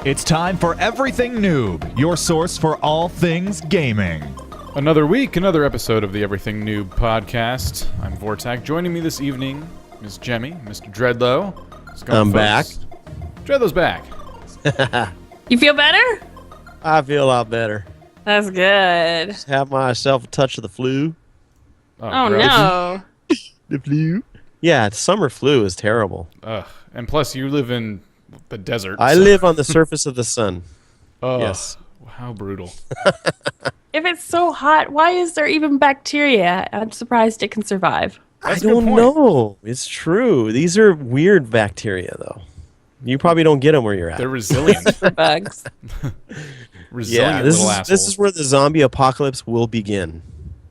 It's time for Everything Noob, your source for all things gaming. Another week, another episode of the Everything Noob podcast. I'm Vortak. Joining me this evening is Jemmy, Mr. Dreadlow. I'm back. Dreadlow's back. You feel better? I feel a lot better. That's good. Just have myself a touch of the flu. Oh gross. no. The flu? Yeah, summer flu is terrible. Ugh. And plus, you live in the desert. I live on the surface of the sun. Ugh. Yes. How brutal. If it's so hot, why is there even bacteria? I'm surprised it can survive. That's I a good don't point. know. It's true. These are weird bacteria, though. You probably don't get them where you're at. They're resilient. For bugs. Resilient this little is assholes. this is where the zombie apocalypse will begin.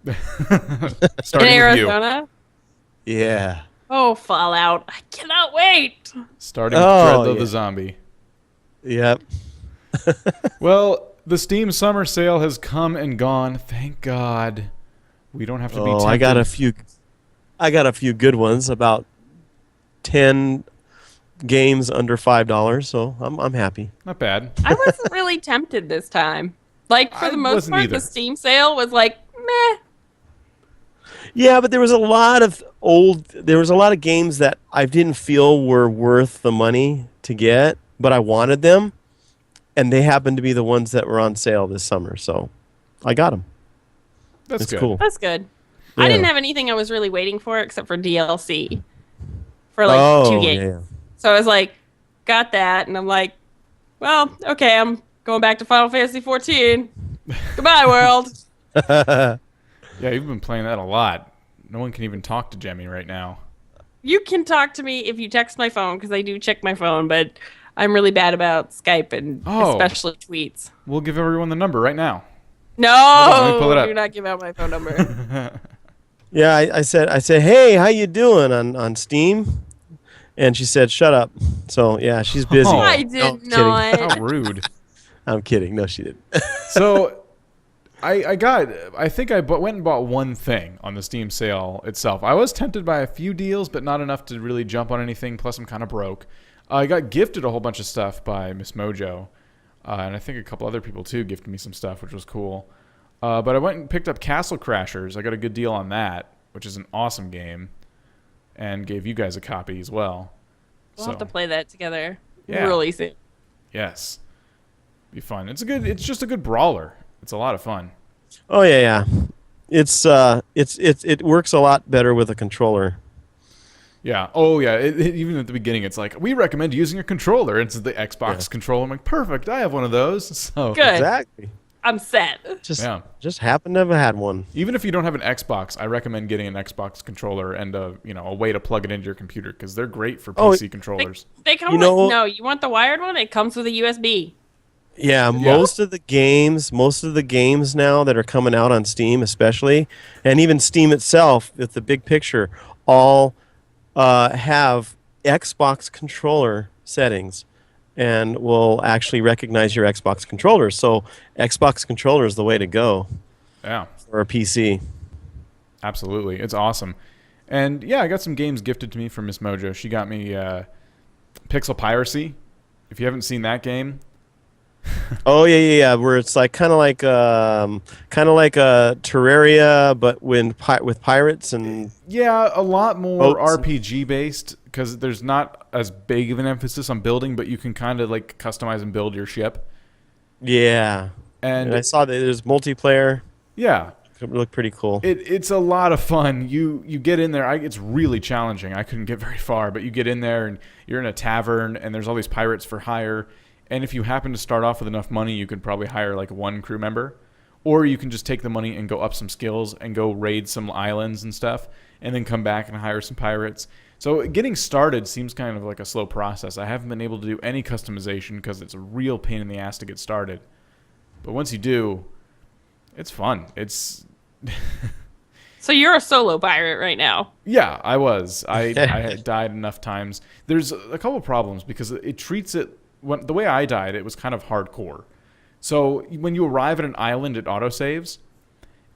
In Starting with you. Arizona? Yeah. Oh, Fallout. I cannot wait. Starting with Oh, Dreadlow yeah. the zombie. Yep. Well, the Steam summer sale has come and gone. Thank God. We don't have to be tempted. I got a few good ones. About 10 games under $5, so I'm happy. Not bad. I wasn't really tempted this time. Like, for I the most wasn't part, either. the Steam sale was like, meh. Yeah, but there was a lot of games that I didn't feel were worth the money to get, but I wanted them, and they happened to be the ones that were on sale this summer, so I got them. That's It's good. cool. That's good. I Yeah. didn't have anything I was really waiting for except for DLC for like 2 games. Yeah. So I was like, got that, and I'm like, well, okay, I'm going back to Final Fantasy 14. Goodbye, world. Yeah, you've been playing that a lot. No one can even talk to Jemmy right now. You can talk to me if you text my phone, because I do check my phone, but I'm really bad about Skype and Oh. especially tweets. We'll give everyone the number right now. No, let me pull it up. do not give out my phone number. Yeah, I said, hey, how you doing on Steam? And she said, shut up. So, yeah, she's busy. Oh. I No, did I'm kidding. not. How rude. I'm kidding. No, she didn't. So, I think I went and bought one thing on the Steam sale itself. I was tempted by a few deals, but not enough to really jump on anything. Plus, I'm kind of broke. I got gifted a whole bunch of stuff by Miss Mojo. And I think a couple other people, too, gifted me some stuff, which was cool. But I went and picked up Castle Crashers. I got a good deal on that, which is an awesome game. And gave you guys a copy as well. We'll have to play that together Yeah. really soon. Yes. Be fun. It's just a good brawler. It's a lot of fun. Oh, yeah. It works a lot better with a controller. Yeah. Oh, yeah. Even at the beginning, it's like, we recommend using a controller. It's the Xbox controller. I'm like, perfect. I have one of those. So Good. Exactly. I'm set. Just happened to have had one. even if you don't have an Xbox, I recommend getting an Xbox controller and a way to plug it into your computer because they're great for PC controllers. They come You with, know- no, you want the wired one? It comes with a USB. Yeah, most of the games now that are coming out on Steam, especially, and even Steam itself, with the big picture, all have Xbox controller settings, and will actually recognize your Xbox controller. So Xbox controller is the way to go Yeah. for a PC. Absolutely. It's awesome. And yeah, I got some games gifted to me from Miss Mojo. She got me Pixel Piracy. If you haven't seen that game, Oh yeah. Where it's like kind of like a Terraria, but with pirates and yeah, a lot more Boats. RPG based because there's not as big of an emphasis on building, but you can kind of like customize and build your ship. yeah. And And I saw that there's multiplayer. yeah, It looked pretty cool. it's a lot of fun. You get in there. It's really challenging. I couldn't get very far, but you get in there and you're in a tavern and there's all these pirates for hire. And if you happen to start off with enough money, you could probably hire like one crew member. Or you can just take the money and go up some skills and go raid some islands and stuff and then come back and hire some pirates. So getting started seems kind of like a slow process. I haven't been able to do any customization because it's a real pain in the ass to get started. But once you do, it's fun. It's... So you're a solo pirate right now. Yeah, I was. I had died enough times. There's a couple problems because it treats it... the way I died, it was kind of hardcore. So when you arrive at an island, it autosaves.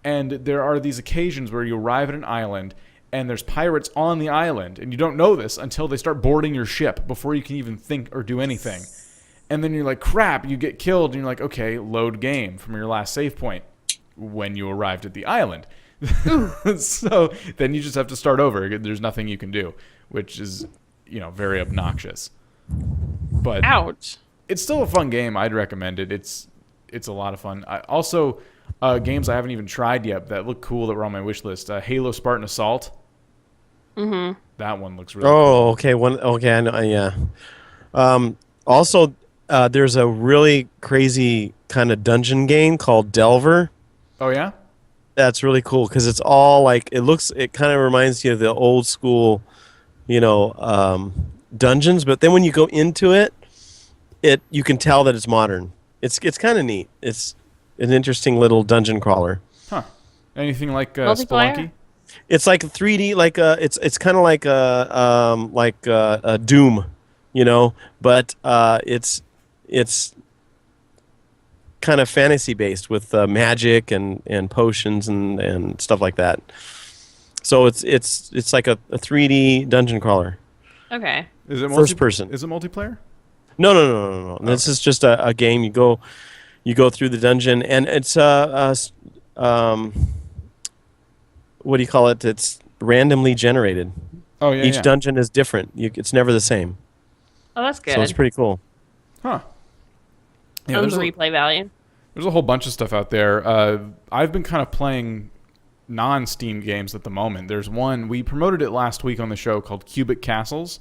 And there are these occasions where you arrive at an island and there's pirates on the island. And you don't know this until they start boarding your ship before you can even think or do anything. And then you're like, crap, you get killed, and you're like, okay, load game from your last save point when you arrived at the island. So then you just have to start over. There's nothing you can do, which is, very obnoxious. But Ouch. it's still a fun game. I'd recommend it. It's a lot of fun. Also, games I haven't even tried yet that look cool that were on my wish list. Halo Spartan Assault. Mm-hmm. That one looks really cool. Okay. Okay, I know, yeah. Also, there's a really crazy kind of dungeon game called Delver. Oh, yeah? That's really cool because it's all like it kind of reminds you of the old school, dungeons. But then when you go into it, you can tell that it's modern. It's kind of neat. It's an interesting little dungeon crawler. Huh. Anything like Multiplayer? Spelunky? It's like 3D, it's kind of like a Doom, but it's kind of fantasy based with magic and potions and stuff like that. So it's like a 3D dungeon crawler. Okay. Is it First person. Is it multiplayer? No. Okay. This is just a game. You go through the dungeon, and it's what do you call it? It's randomly generated. Oh, yeah, Each dungeon is different. It's never the same. Oh, that's good. So it's pretty cool. Huh. Yeah, Owns there's replay value. There's a whole bunch of stuff out there. I've been kind of playing non-Steam games at the moment. There's one, we promoted it last week on the show called Cubic Castles.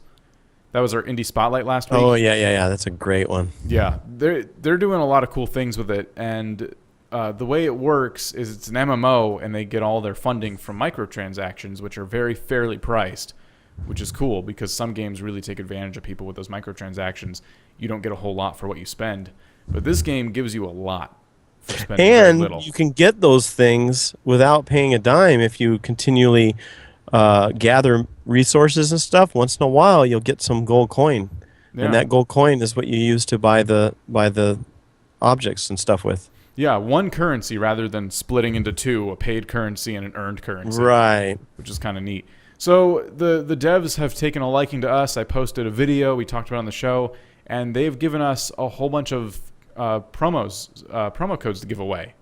That was our indie spotlight last week. Oh, yeah. That's a great one. Yeah, they're doing a lot of cool things with it, and the way it works is it's an MMO, and they get all their funding from microtransactions, which are very fairly priced, which is cool because some games really take advantage of people with those microtransactions. You don't get a whole lot for what you spend, but this game gives you a lot for spending very little. And you can get those things without paying a dime if you continually gather resources and stuff. Once in a while, you'll get some gold coin, and that gold coin is what you use to buy the objects and stuff with. Yeah, one currency rather than splitting into two, a paid currency and an earned currency. Right. Which is kind of neat. So the devs have taken a liking to us. I posted a video we talked about on the show, and they've given us a whole bunch of promo codes to give away.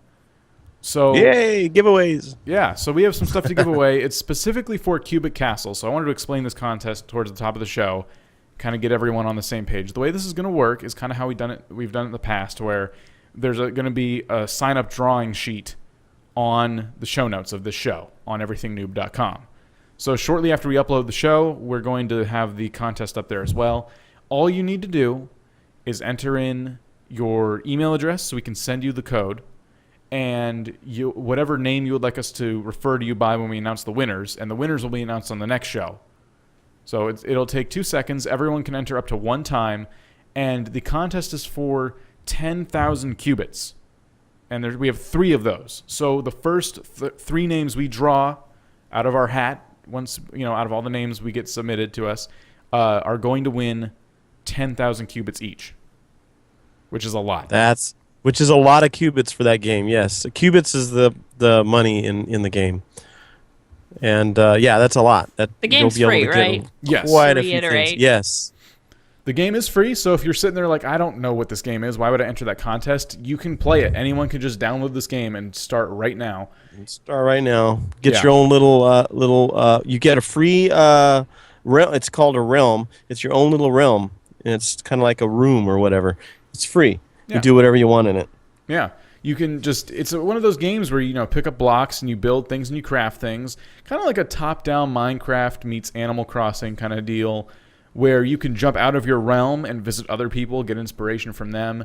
So yay, giveaways. Yeah, so we have some stuff to give away. It's specifically for Cubic Castle. So I wanted to explain this contest towards the top of the show, kind of get everyone on the same page. The way this is going to work is kind of how we've done it in the past, where there's going to be a sign-up drawing sheet on the show notes of this show on everythingnoob.com. So shortly after we upload the show, we're going to have the contest up there as well. All you need to do is enter in your email address so we can send you the code, and whatever name you would like us to refer to you by when we announce the winners, and the winners will be announced on the next show. So it'll take 2 seconds. Everyone can enter up to one time, and the contest is for 10,000 qubits, and we have 3 of those. So the first 3 names we draw out of our hat, once out of all the names we get submitted to us, are going to win 10,000 qubits each, which is a lot. Which is a lot of qubits for that game. Yes, qubits is the money in the game, and that's a lot. That the game's you'll be able free, to right? get Yes. Quite a few things. Yes. The game is free, so if you're sitting there like, I don't know what this game is, why would I enter that contest? You can play it. Anyone can just download this game and start right now. Get your own little. You get a free realm. It's called a realm. It's your own little realm, and it's kind of like a room or whatever. It's free. Yeah. You do whatever you want in it. Yeah. You can it's one of those games where you pick up blocks and you build things and you craft things. Kind of like a top-down Minecraft meets Animal Crossing kind of deal, where you can jump out of your realm and visit other people, get inspiration from them.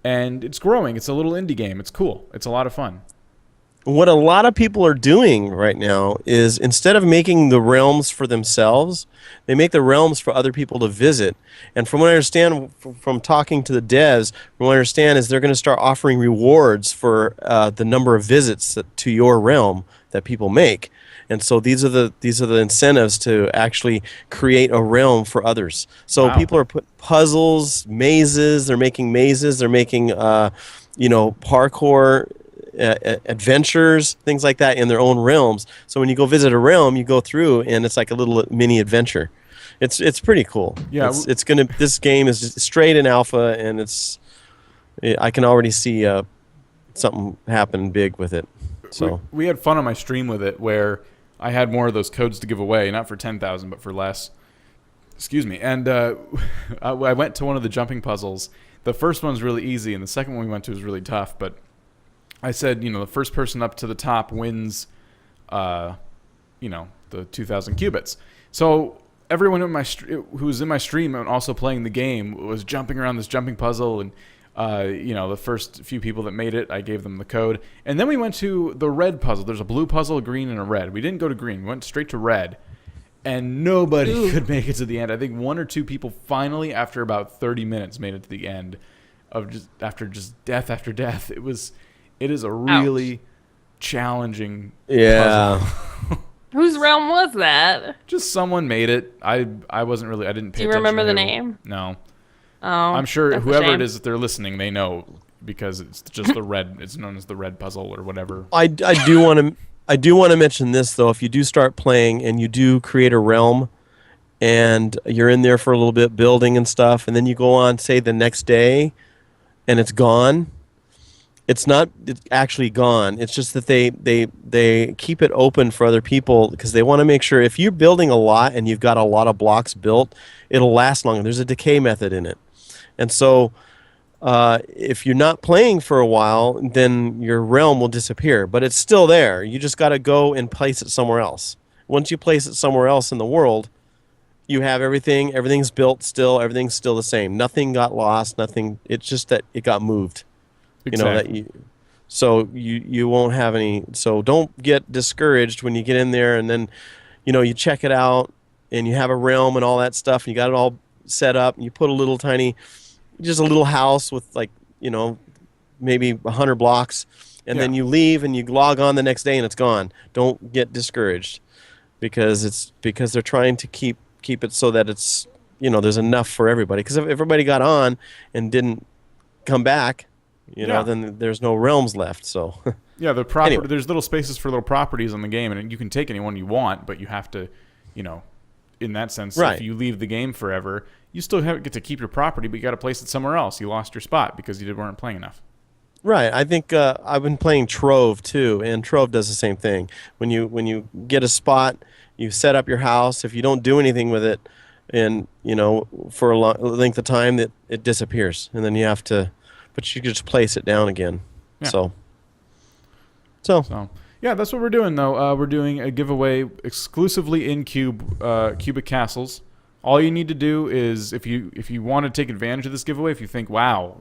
And it's growing. It's a little indie game. It's cool. It's a lot of fun. What a lot of people are doing right now is instead of making the realms for themselves, they make the realms for other people to visit. And from what I understand from talking to the devs, from what I understand is they're going to start offering rewards for the number of visits to your realm that people make. And so these are the incentives to actually create a realm for others. So people are putting puzzles, mazes. They're making mazes. They're making parkour adventures, things like that in their own realms. So when you go visit a realm, you go through and it's like a little mini adventure. It's pretty cool. Yeah, it's gonna. This game is just straight in alpha, and I can already see something happen big with it. So we had fun on my stream with it, where I had more of those codes to give away, not for 10,000, but for less. Excuse me. And I went to one of the jumping puzzles. The first one's really easy, and the second one we went to was really tough. But I said, the first person up to the top wins, the 2,000 qubits. So everyone who was in my stream and also playing the game was jumping around this jumping puzzle, and the first few people that made it, I gave them the code. And then we went to the red puzzle. There's a blue puzzle, a green, and a red. We didn't go to green. We went straight to red. And nobody could make it to the end. I think one or two people finally, after about 30 minutes, made it to the end of after death after death. It is a really challenging puzzle. Whose realm was that? Just someone made it. I wasn't really. I didn't pay attention. Do you remember to the who. name? No. Oh, I'm sure that's whoever it is that they're listening, they know, because it's just the red. It's known as the red puzzle or whatever. I do want to mention this, though. If you do start playing and you do create a realm and you're in there for a little bit building and stuff, and then you go on, say, the next day and it's gone, it's actually gone. It's just that they keep it open for other people because they want to make sure if you're building a lot and you've got a lot of blocks built, it'll last longer. There's a decay method in it. And so if you're not playing for a while, then your realm will disappear. But it's still there. You just got to go and place it somewhere else. Once you place it somewhere else in the world, you have everything. Everything's built still. Everything's still the same. Nothing got lost. Nothing. It's just that it got moved. Exactly. So you won't have any. So don't get discouraged when you get in there and then, you check it out and you have a realm and all that stuff and you got it all set up and you put a little tiny. Just a little house with maybe 100 blocks, and then you leave and you log on the next day and it's gone. Don't get discouraged because they're trying to keep it so that it's there's enough for everybody. Because if everybody got on and didn't come back, then there's no realms left. So yeah, the property Anyway. There's little spaces for little properties on the game, and you can take anyone you want, but you have to, in that sense, Right. if you leave the game forever, you still get to keep your property, but you got to place it somewhere else. You lost your spot because you weren't playing enough. Right. I think I've been playing Trove too, and Trove does the same thing. When you get a spot, you set up your house. If you don't do anything with it, and for a length of time, it disappears, and then you have to, but you can just place it down again. Yeah. So yeah, that's what we're doing though. We're doing a giveaway exclusively in Cubic Castles. All you need to do is, if you want to take advantage of this giveaway, if you think, wow,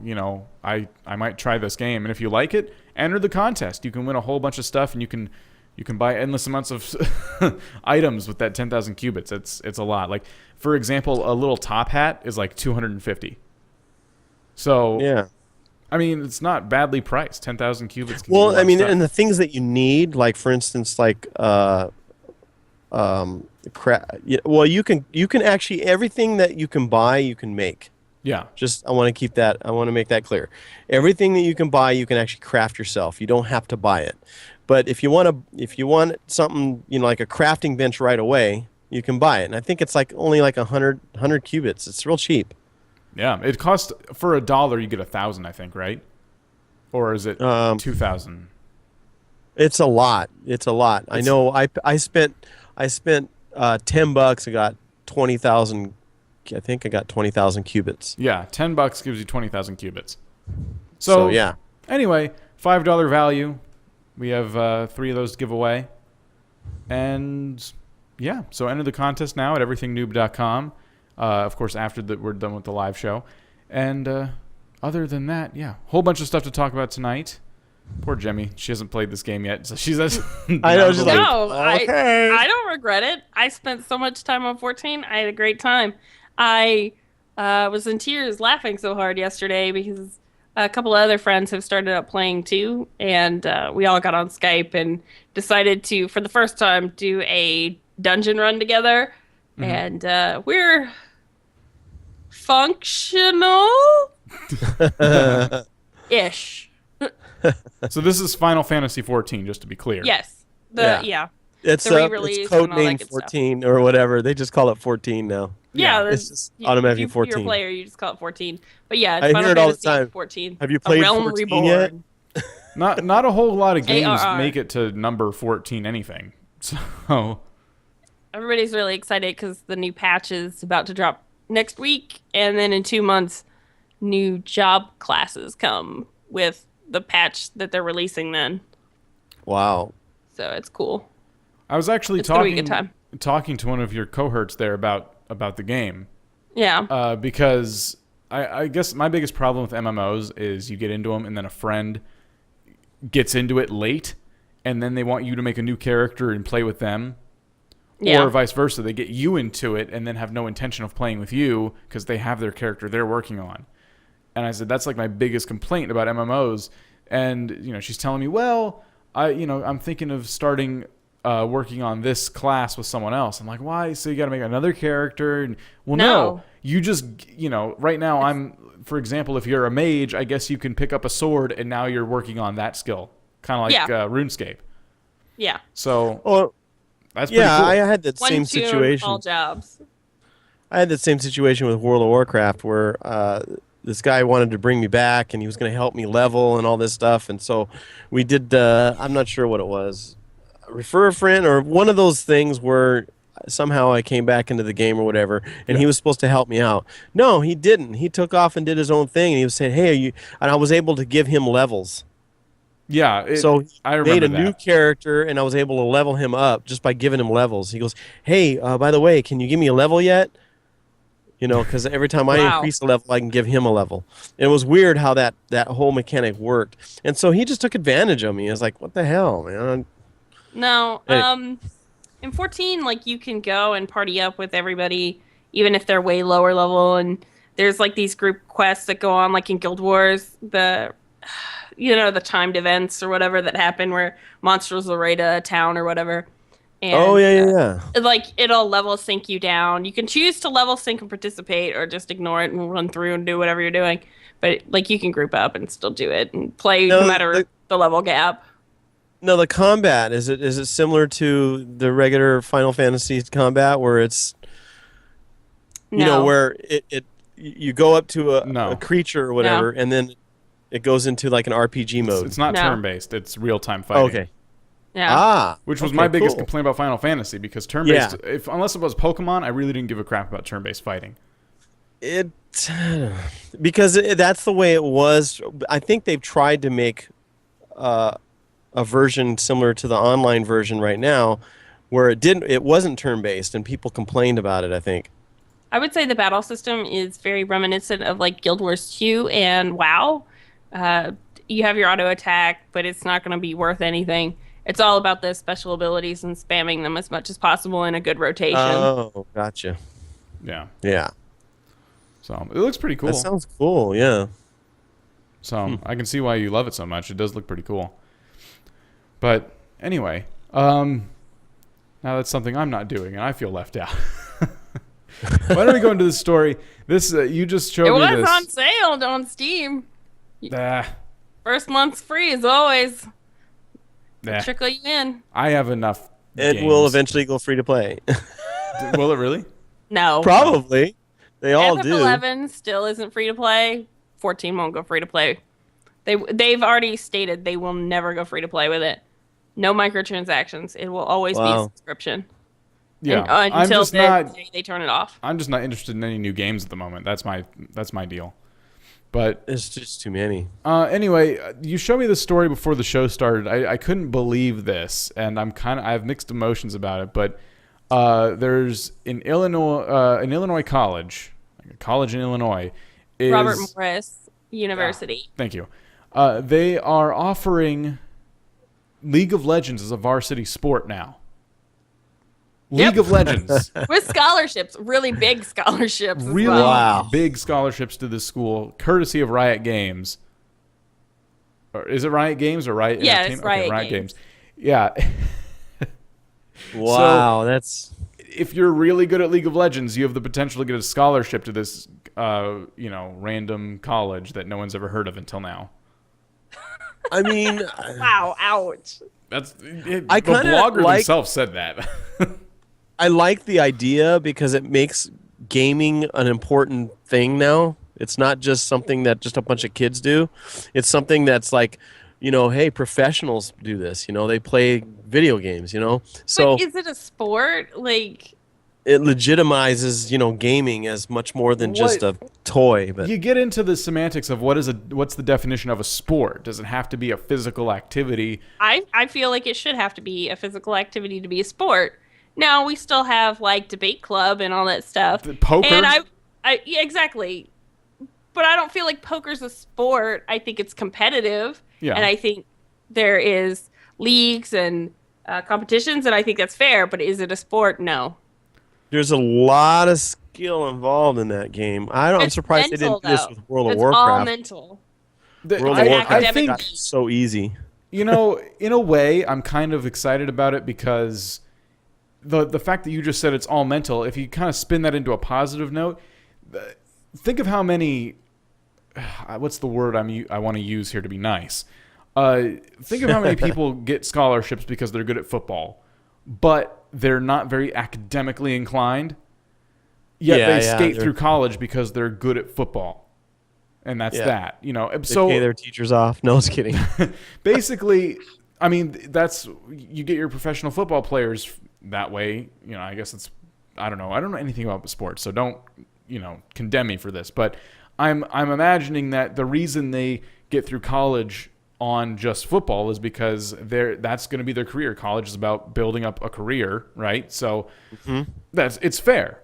I might try this game, and if you like it, enter the contest. You can win a whole bunch of stuff, and you can buy endless amounts of items with that 10,000 qubits. It's a lot. Like, for example, a little top hat is like 250. So yeah. I mean, it's not badly priced. 10,000 qubits. Can give you a Well, lot I of mean, stuff. and the things that you need, like for instance, you can actually everything that you can buy, you can make. Yeah. I want to make that clear. Everything that you can buy, you can actually craft yourself. You don't have to buy it. But if you want something, like a crafting bench right away, you can buy it. And I think it's only 100 qubits. It's real cheap. Yeah, it costs for $1 you get 1,000, I think, right? Or is it 2,000? It's a lot. I know. I spent $10. I got 20,000. I think I got 20,000 qubits. Yeah, $10 gives you 20,000 qubits. So yeah. Anyway, $5 value. We have 3 of those to give away. And yeah, so enter the contest now at everythingnoob.com. Of course, after we're done with the live show. And other than that, yeah, whole bunch of stuff to talk about tonight. Poor Jemmy. She hasn't played this game yet, so she's... I know, she's like, No, okay. I don't regret it. I spent so much time on 14. I had a great time. I was in tears laughing so hard yesterday because a couple of other friends have started up playing too, and we all got on Skype and decided to, for the first time, do a dungeon run together. Mm-hmm. And we're functional ish. So this is Final Fantasy 14, just to be clear. Yes. Yeah. Yeah. It's the re-release it's and all that codename good 14 or whatever. They just call it 14 now. Yeah, It's just automatically If you're 14. a player, you just call it 14. But yeah, it's I Final hear it all the Fantasy time. 14. Have you A played Realm 14 Reborn. yet? Not a whole lot of games ARR. make it to number 14 anything. So Everybody's really excited because the new patch is about to drop next week, and then in 2 months, new job classes come with the patch that they're releasing then. Wow. So it's cool. I was actually It's gonna be a good time. talking to one of your cohorts there about the game. Yeah. Because I guess my biggest problem with MMOs is you get into them and then a friend gets into it late and then they want you to make a new character and play with them. Yeah. Or vice versa. They get you into it and then have no intention of playing with you because they have their character they're working on. And I said, that's like my biggest complaint about MMOs. And, she's telling me, well, I'm thinking of starting working on this class with someone else. I'm like, why? So you got to make another character? And, well, no. You just, right now for example, if you're a mage, I guess you can pick up a sword and now you're working on that skill. Kind of like RuneScape. Yeah. So that's pretty cool. I had that One same tune, situation. all jobs. I had that same situation with World of Warcraft where this guy wanted to bring me back and he was going to help me level and all this stuff. And so we did, I'm not sure what it was, refer a friend or one of those things where somehow I came back into the game or whatever, and he was supposed to help me out. No, he didn't. He took off and did his own thing, and he was saying, hey, are you, and I was able to give him levels. Yeah, so I made remember a that. new character, and I was able to level him up just by giving him levels. He goes, hey, by the way, can you give me a level yet? Because every time I increase a level, I can give him a level. And it was weird how that whole mechanic worked. And so he just took advantage of me. I was like, what the hell, man? No, in 14, you can go and party up with everybody, even if they're way lower level. And there's these group quests that go on, in Guild Wars, the timed events or whatever that happen where monsters will raid a town or whatever. And, yeah. It'll level sync you down. You can choose to level sync and participate, or just ignore it and run through and do whatever you're doing. But you can group up and still do it and play no matter the level gap. No, the combat is it similar to the regular Final Fantasy combat where it's where you go up to a creature or whatever and then it goes into an RPG mode. It's not turn-based. It's real-time fighting. Okay. Yeah. Which was my biggest complaint about Final Fantasy, because turn-based, unless it was Pokemon, I really didn't give a crap about turn-based fighting. Because that's the way it was. I think they've tried to make a version similar to the online version right now, where it wasn't turn-based, and people complained about it, I think. I would say the battle system is very reminiscent of Guild Wars 2 and WoW. You have your auto attack, but it's not going to be worth anything. It's all about the special abilities and spamming them as much as possible in a good rotation. Oh, gotcha. Yeah. Yeah. So it looks pretty cool. That sounds cool, yeah. So I can see why you love it so much. It does look pretty cool. But anyway, now that's something I'm not doing, and I feel left out. Why don't we go into this story? This you just showed me this. It was on sale on Steam. First month's free as always. Trickle you in. I have enough. It will eventually go free to play. Will it really? No. Probably. They all do. 11 still isn't free to play. 14 won't go free to play. They've already stated they will never go free to play with it. No microtransactions. It will always be a subscription. Yeah. Until they turn it off. I'm just not interested in any new games at the moment. That's my deal. But it's just too many. Anyway, you showed me the story before the show started. I couldn't believe this, and I have mixed emotions about it. But there's an Illinois college, a college in Illinois, Robert Morris University. Thank you. They are offering League of Legends as a varsity sport now. League of Legends. With scholarships, really big scholarships. Really big scholarships to this school, courtesy of Riot Games. Or is it Riot Games or Riot Yeah, Entertainment? it's Riot Games. Yeah. Wow, so, that's... If you're really good at League of Legends, you have the potential to get a scholarship to this, random college that no one's ever heard of until now. I mean... Wow, ouch. The blogger himself said that. I like the idea because it makes gaming an important thing now. It's not just something that just a bunch of kids do. It's something that's like, hey, professionals do this. They play video games. So But is it a sport? Like, it legitimizes gaming as much more than just a toy. But you get into the semantics of what's the definition of a sport. Does it have to be a physical activity? I feel like it should have to be a physical activity to be a sport. Now we still have like debate club and all that stuff. Poker? And yeah, exactly. But I don't feel like poker's a sport. I think it's competitive. Yeah. And I think there is leagues and competitions, and I think that's fair. But is it a sport? No. there's a lot of skill involved in that game. I'm It's surprised mental, they didn't do this though. with World of It's Warcraft. all mental. World It's of an Warcraft academic think got so easy. in a way, I'm kind of excited about it because the fact that you just said it's all mental, if you kind of spin that into a positive note, think of how many, what's the word I want to use here to be nice? Think of how many people get scholarships because they're good at football, but they're not very academically inclined, yet they skate through college because they're good at football. And that's that, They So pay their teachers off. No, I was kidding. basically, I mean, you get your professional football players that way. I guess I don't know anything about sports, so don't, condemn me for this. But I'm imagining that the reason they get through college on just football is because that's going to be their career. College is about building up a career, right? So it's fair.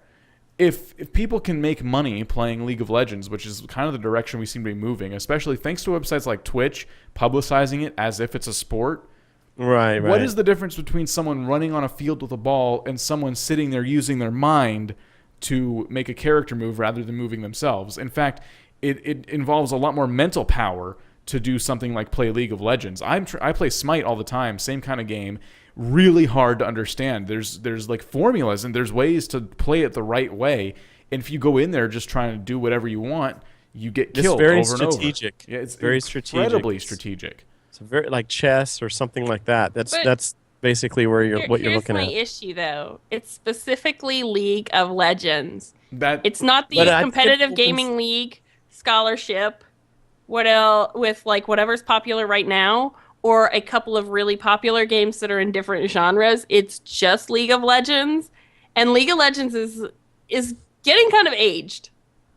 If people can make money playing League of Legends, which is kind of the direction we seem to be moving, especially thanks to websites like Twitch publicizing it as if it's a sport. Right. What is the difference between someone running on a field with a ball and someone sitting there using their mind to make a character move rather than moving themselves? In fact, it involves a lot more mental power to do something like play League of Legends. I play Smite all the time, same kind of game. Really hard to understand. There's like formulas and there's ways to play it the right way. And if you go in there just trying to do whatever you want, you get killed over and over. It's very strategic. Yeah, it's very incredibly strategic. It's very like chess or something like that. That's basically what you're looking at. Here's my issue, though. It's specifically League of Legends. It's not the But I think competitive it gaming league scholarship. What else with like whatever's popular right now, or a couple of really popular games that are in different genres. It's just League of Legends, and League of Legends is getting kind of aged.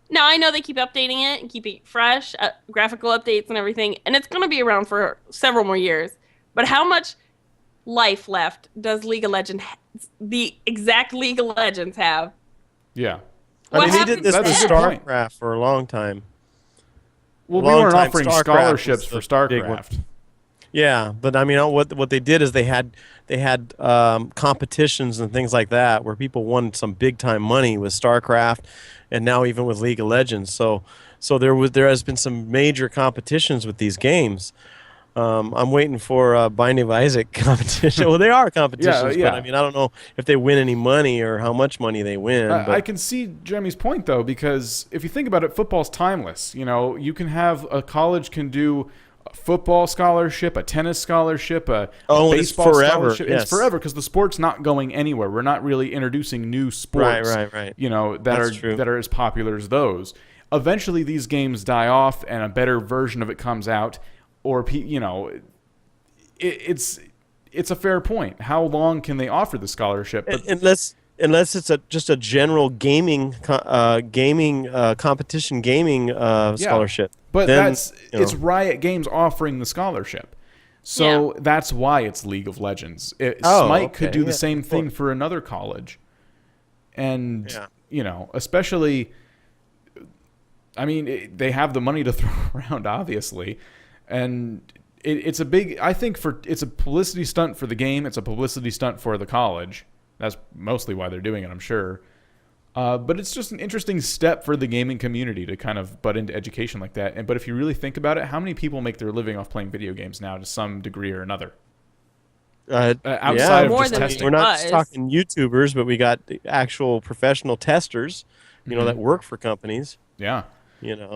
Now, I know they keep updating it and keep it fresh, graphical updates and everything, and it's going to be around for several more years. But how much life left does League of Legends, the exact League of Legends, have? Yeah. They did this with That's a good point. StarCraft for a long time. Well, we weren't Long-time offering StarCraft scholarships was for the big one. StarCraft. Yeah, but I mean, what they did is they had competitions and things like that where people won some big time money with StarCraft, and now even with League of Legends. So there has been some major competitions with these games. I'm waiting for Binding of Isaac competition. Well, they are competitions, Yeah. but I mean, I don't know if they win any money or how much money they win. I can see Jeremy's point, though, because if you think about it, football's timeless. You can have a college can do a football scholarship, a tennis scholarship, a baseball scholarship. Yes. It's forever because the sport's not going anywhere. We're not really introducing new sports, Right. that are as popular as those. Eventually, these games die off, and a better version of it comes out. Or it's a fair point. How long can they offer the scholarship? But Unless it's just a general gaming competition gaming scholarship. But then, it's Riot Games offering the scholarship. So that's why it's League of Legends. Smite could do the same thing for another college. And, especially, I mean, they have the money to throw around, obviously. And it's a publicity stunt for the game. It's a publicity stunt for the college. That's mostly why they're doing it, I'm sure. But it's just an interesting step for the gaming community to kind of butt into education like that. But if you really think about it, how many people make their living off playing video games now to some degree or another? Outside of More just than testing. We're not just talking YouTubers, but we got the actual professional testers, that work for companies. Yeah.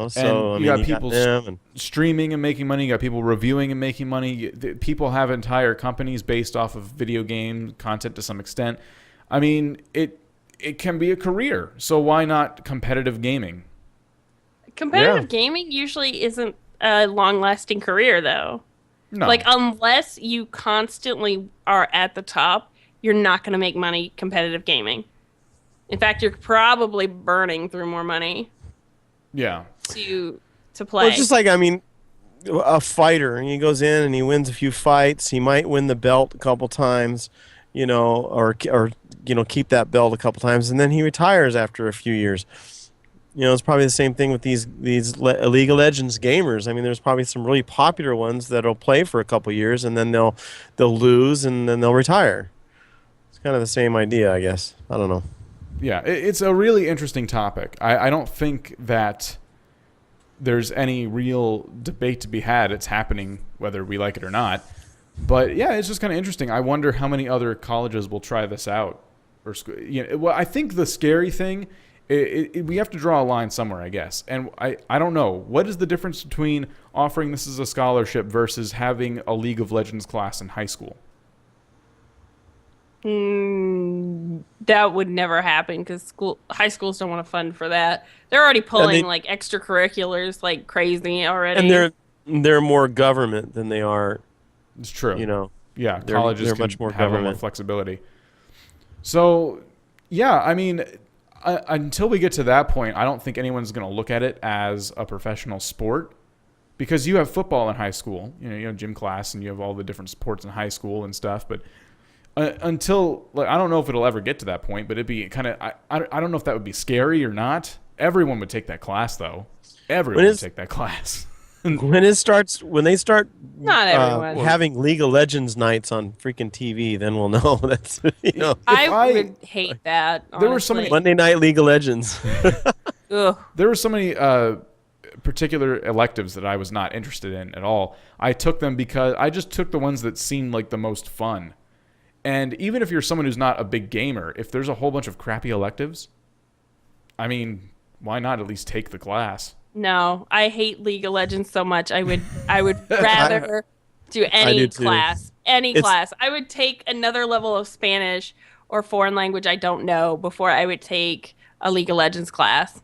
So and you got people them streaming and making money. You got people reviewing and making money. People have entire companies based off of video game content to some extent. I mean, it can be a career. So why not competitive gaming? Competitive gaming usually isn't a long-lasting career, though. No. Like, unless you constantly are at the top, you're not going to make money competitive gaming. In fact, you're probably burning through more money Yeah. to play. Well, it's just like, I mean, a fighter, and he goes in and he wins a few fights. He might win the belt a couple times, or keep that belt a couple times, and then he retires after a few years. It's probably the same thing with these League of Legends gamers. I mean, there's probably some really popular ones that'll play for a couple years and then they'll lose and then they'll retire. It's kind of the same idea, I guess. I don't know. Yeah, it's a really interesting topic. I don't think that there's any real debate to be had. It's happening whether we like it or not. But yeah, it's just kind of interesting. I wonder how many other colleges will try this out. Well, I think the scary thing, we have to draw a line somewhere, I guess. And I don't know. What is the difference between offering this as a scholarship versus having a League of Legends class in high school? That would never happen because high schools don't want to fund for that. They're already pulling like extracurriculars like crazy already. And they're more government than they are. It's true. Yeah, they're colleges can much more have more government flexibility. So, yeah, I mean, until we get to that point, I don't think anyone's going to look at it as a professional sport because you have football in high school. You have gym class and you have all the different sports in high school and stuff. But until, I don't know if it'll ever get to that point, but it'd be kind of, I don't know if that would be scary or not. Everyone would take that class, though. Everyone would take that class. When they start Not everyone. having League of Legends nights on freaking TV, then we'll know. That's I would hate that. There were so many Monday Night League of Legends. There were so many particular electives that I was not interested in at all. I took them because I just took the ones that seemed like the most fun. And even if you're someone who's not a big gamer, if there's a whole bunch of crappy electives, I mean, why not at least take the class? No, I hate League of Legends so much. I would rather do any class. Class. I would take another level of Spanish or foreign language I don't know before I would take a League of Legends class.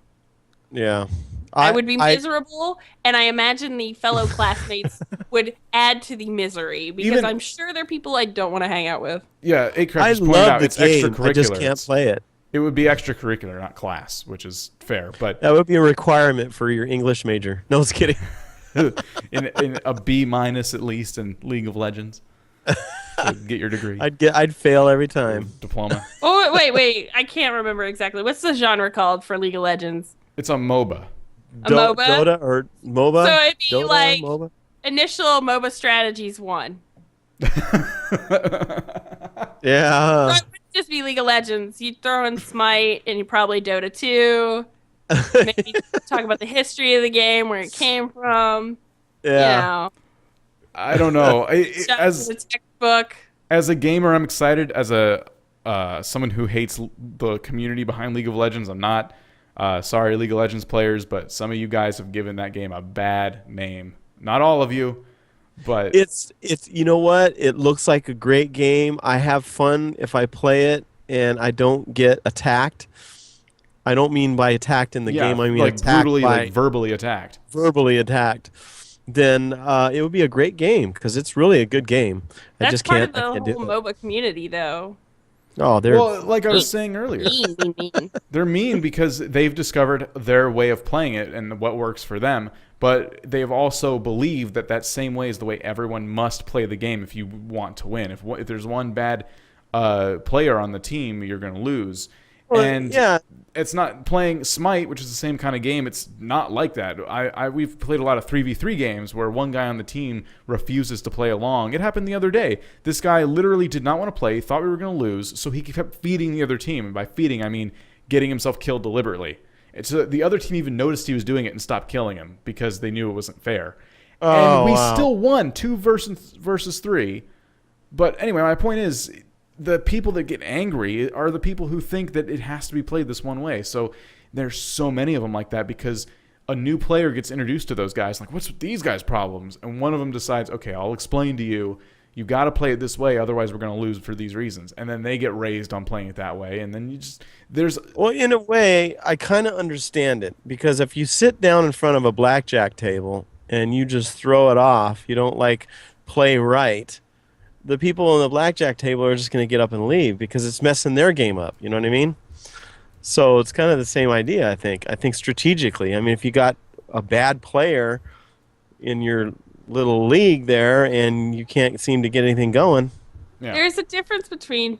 Yeah. I would be miserable, and I imagine the fellow classmates would add to the misery because I'm sure there are people I don't want to hang out with. Yeah, Acraft I just pointed love out the it's game. extracurricular. I just can't play it. It would be extracurricular, not class, which is fair. But that would be a requirement for your English major. No, I was kidding. in a B- at least in League of Legends to get your degree. I'd fail every time. Diploma. Oh wait! I can't remember exactly. What's the genre called for League of Legends? It's a MOBA. MOBA? Dota or MOBA? So it'd be Dota, like MOBA? Initial MOBA Strategies 1. Yeah. So it would just be League of Legends. You'd throw in Smite and you probably Dota 2. Maybe talk about the history of the game, where it came from. Yeah. I don't know. As the textbook. As a gamer, I'm excited. As a someone who hates the community behind League of Legends, I'm not. Sorry, League of Legends players, but some of you guys have given that game a bad name. Not all of you, but it's you know what? It looks like a great game. I have fun if I play it and I don't get attacked. I don't mean by attacked in the game. I mean like attacked brutally, by like verbally attacked. Verbally attacked. Then it would be a great game because it's really a good game. That's I just part can't. of the whole MOBA community, though. Oh, they're well, like I was saying earlier, mean. They're mean because they've discovered their way of playing it and what works for them. But they've also believed that same way is the way everyone must play the game if you want to win. If there's one bad player on the team, you're going to lose. Well, and yeah. It's not playing Smite, which is the same kind of game. It's not like that. We've played a lot of 3v3 games where one guy on the team refuses to play along. It happened the other day. This guy literally did not want to play, thought we were going to lose, so he kept feeding the other team. And by feeding, I mean getting himself killed deliberately. So the other team even noticed he was doing it and stopped killing him because they knew it wasn't fair. And we still won 2 versus 3. But anyway, my point is, the people that get angry are the people who think that it has to be played this one way. So there's so many of them like that because a new player gets introduced to those guys like, what's with these guys' problems? And one of them decides, okay, I'll explain to you. You got to play it this way, otherwise we're going to lose for these reasons. And then they get raised on playing it that way, and then Well, in a way, I kind of understand it, because if you sit down in front of a blackjack table and you just throw it off, you don't play right, the people on the blackjack table are just going to get up and leave because it's messing their game up. You know what I mean? So it's kind of the same idea, I think. I think strategically. I mean, if you got a bad player in your little league there and you can't seem to get anything going. Yeah. There's a difference between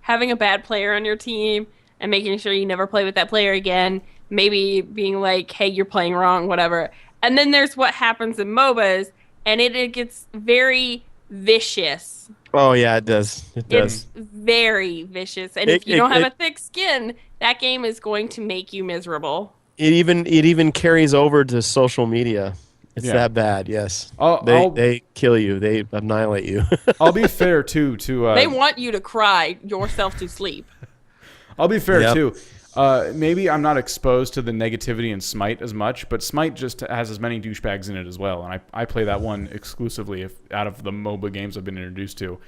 having a bad player on your team and making sure you never play with that player again, maybe being like, hey, you're playing wrong, whatever. And then there's what happens in MOBAs, and it gets very vicious. Oh yeah, it does. It does. It's very vicious. And if you don't have a thick skin, that game is going to make you miserable. It even carries over to social media. It's that bad, yes. They kill you. They annihilate you. I'll be fair, too. They want you to cry yourself to sleep. I'll be fair, too. Maybe I'm not exposed to the negativity in Smite as much, but Smite just has as many douchebags in it as well. And I play that one exclusively out of the MOBA games I've been introduced to.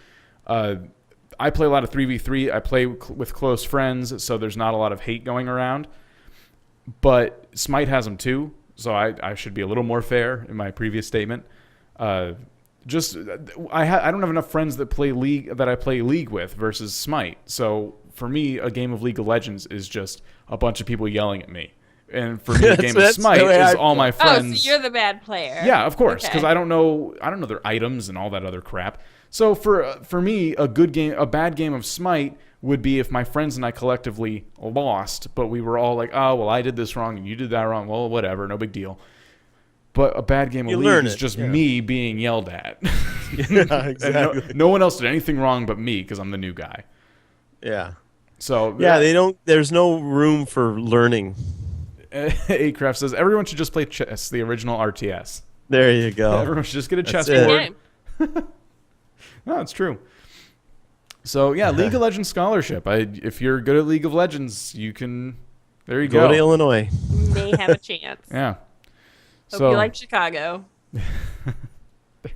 I play a lot of 3v3. I play with close friends, so there's not a lot of hate going around. But Smite has them, too. So I should be a little more fair in my previous statement. I don't have enough friends that I play League with versus Smite. So for me, a game of League of Legends is just a bunch of people yelling at me. And for me, a game of Smite is all my friends. Oh, so you're the bad player. Yeah, of course, because I don't know their items and all that other crap. So for me, a bad game of Smite would be if my friends and I collectively lost, but we were all like, oh, well, I did this wrong and you did that wrong. Well, whatever, no big deal. But a bad game of League is just me being yelled at. Yeah, exactly. No one else did anything wrong but me because I'm the new guy. Yeah. So yeah, there's no room for learning. Acraft says everyone should just play chess, the original RTS. There you go. Everyone should just get a That's chessboard. No, it's true. So yeah, League of Legends scholarship. If you're good at League of Legends, you can. There you go. Go to Illinois. May have a chance. Yeah. Hope you like Chicago. There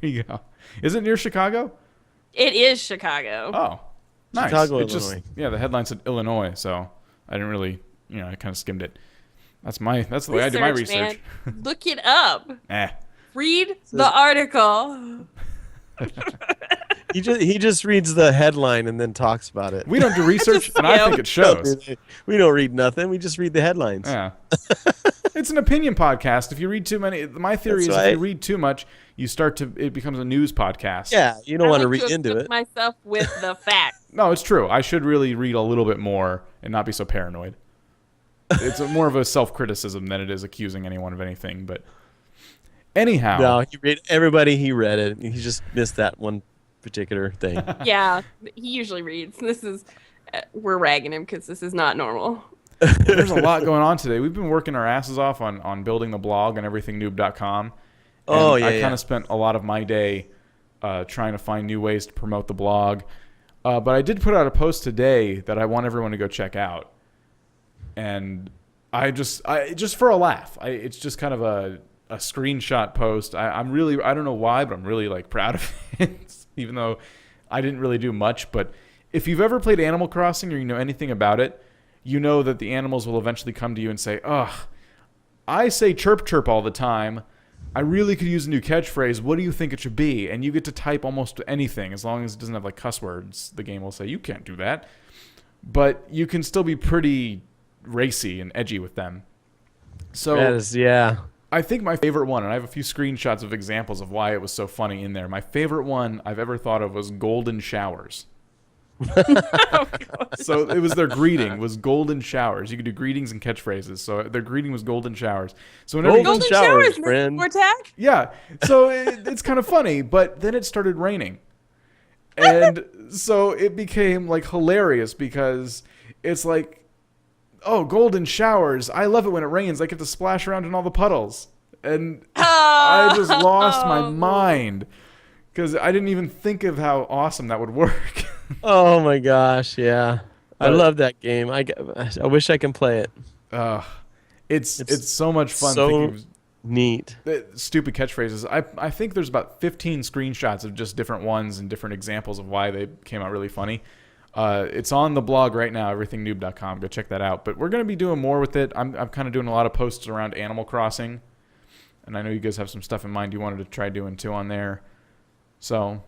you go. Is it near Chicago? It is Chicago. Oh, nice. Chicago, Illinois. The headline said Illinois, so I didn't really, I kind of skimmed it. That's the way I do my research. Man. Look it up. Read the article. He just reads the headline and then talks about it. We don't do research, and I think it shows. We don't read nothing. We just read the headlines. Yeah. It's an opinion podcast. If you read too many, my theory is if you read too much, it becomes a news podcast. Yeah, you don't want to read into it. Myself with the facts. No, it's true. I should really read a little bit more and not be so paranoid. It's more of a self-criticism than it is accusing anyone of anything. But anyhow, no, he read it. He just missed that one particular thing. Yeah, he usually reads. We're ragging him because this is not normal. There's a lot going on today. We've been working our asses off on building the blog and everything noob.com. I kind of spent a lot of my day trying to find new ways to promote the blog. But I did put out a post today that I want everyone to go check out. And I just for a laugh. It's just kind of a screenshot post. I don't know why, but I'm really proud of it. Even though I didn't really do much. But if you've ever played Animal Crossing or you know anything about it, you know that the animals will eventually come to you and say, ugh, I say chirp chirp all the time. I really could use a new catchphrase. What do you think it should be? And you get to type almost anything. As long as it doesn't have cuss words, the game will say, you can't do that. But you can still be pretty racy and edgy with them. So that is, yeah. I think my favorite one, and I have a few screenshots of examples of why it was so funny in there. My favorite one I've ever thought of was golden showers. So it was their greeting was golden showers. You could do greetings and catchphrases. So their greeting was golden showers. So whenever golden showers, friend. Yeah. So it's kind of funny, but then it started raining. And so it became hilarious because it's oh, golden showers. I love it when it rains. I get to splash around in all the puddles. And I just lost my mind because I didn't even think of how awesome that would work. Oh my gosh, yeah. I love that game. I wish I can play it. It's so much fun. Neat. Stupid catchphrases. I think there's about 15 screenshots of just different ones and different examples of why they came out really funny. It's on the blog right now, everythingnoob.com. Go check that out. But we're going to be doing more with it. I'm kind of doing a lot of posts around Animal Crossing. And I know you guys have some stuff in mind you wanted to try doing too on there. So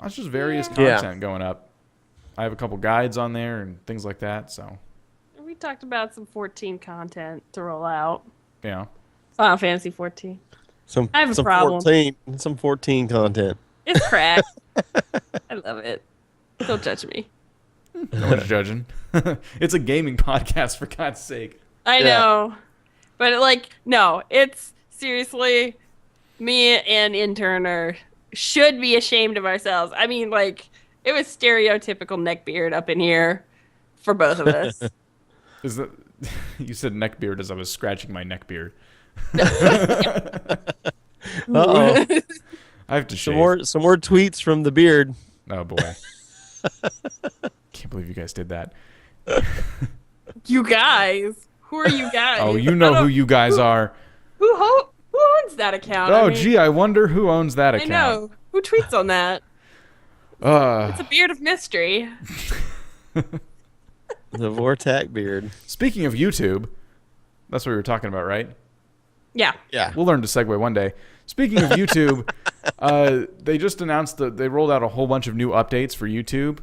that's just various content going up. I have a couple guides on there and things like that. So We talked about some 14 content to roll out. yeah. Final Fantasy 14. I have a some problem. 14 content. It's crack. I love it. Don't judge me. No one's judging. It's a gaming podcast, for God's sake. I know. But, like, no, it's seriously, me and intern should be ashamed of ourselves. I mean, like, it was stereotypical neckbeard up in here for both of us. Is that you said neck beard as I was scratching my neck beard? Uh-oh. I have to shave. Some more tweets from the beard. Oh boy. Can't believe you guys did that. You guys. Who are you guys? Oh, you know who you guys are. Who owns that account? Oh, gee, I wonder who owns that I account. know. Who tweets on that? It's a beard of mystery. The Vortac beard. Speaking of YouTube, that's what we were talking about, right? Yeah. Yeah. We'll learn to segue one day. Speaking of YouTube, they just announced that they rolled out a whole bunch of new updates for YouTube.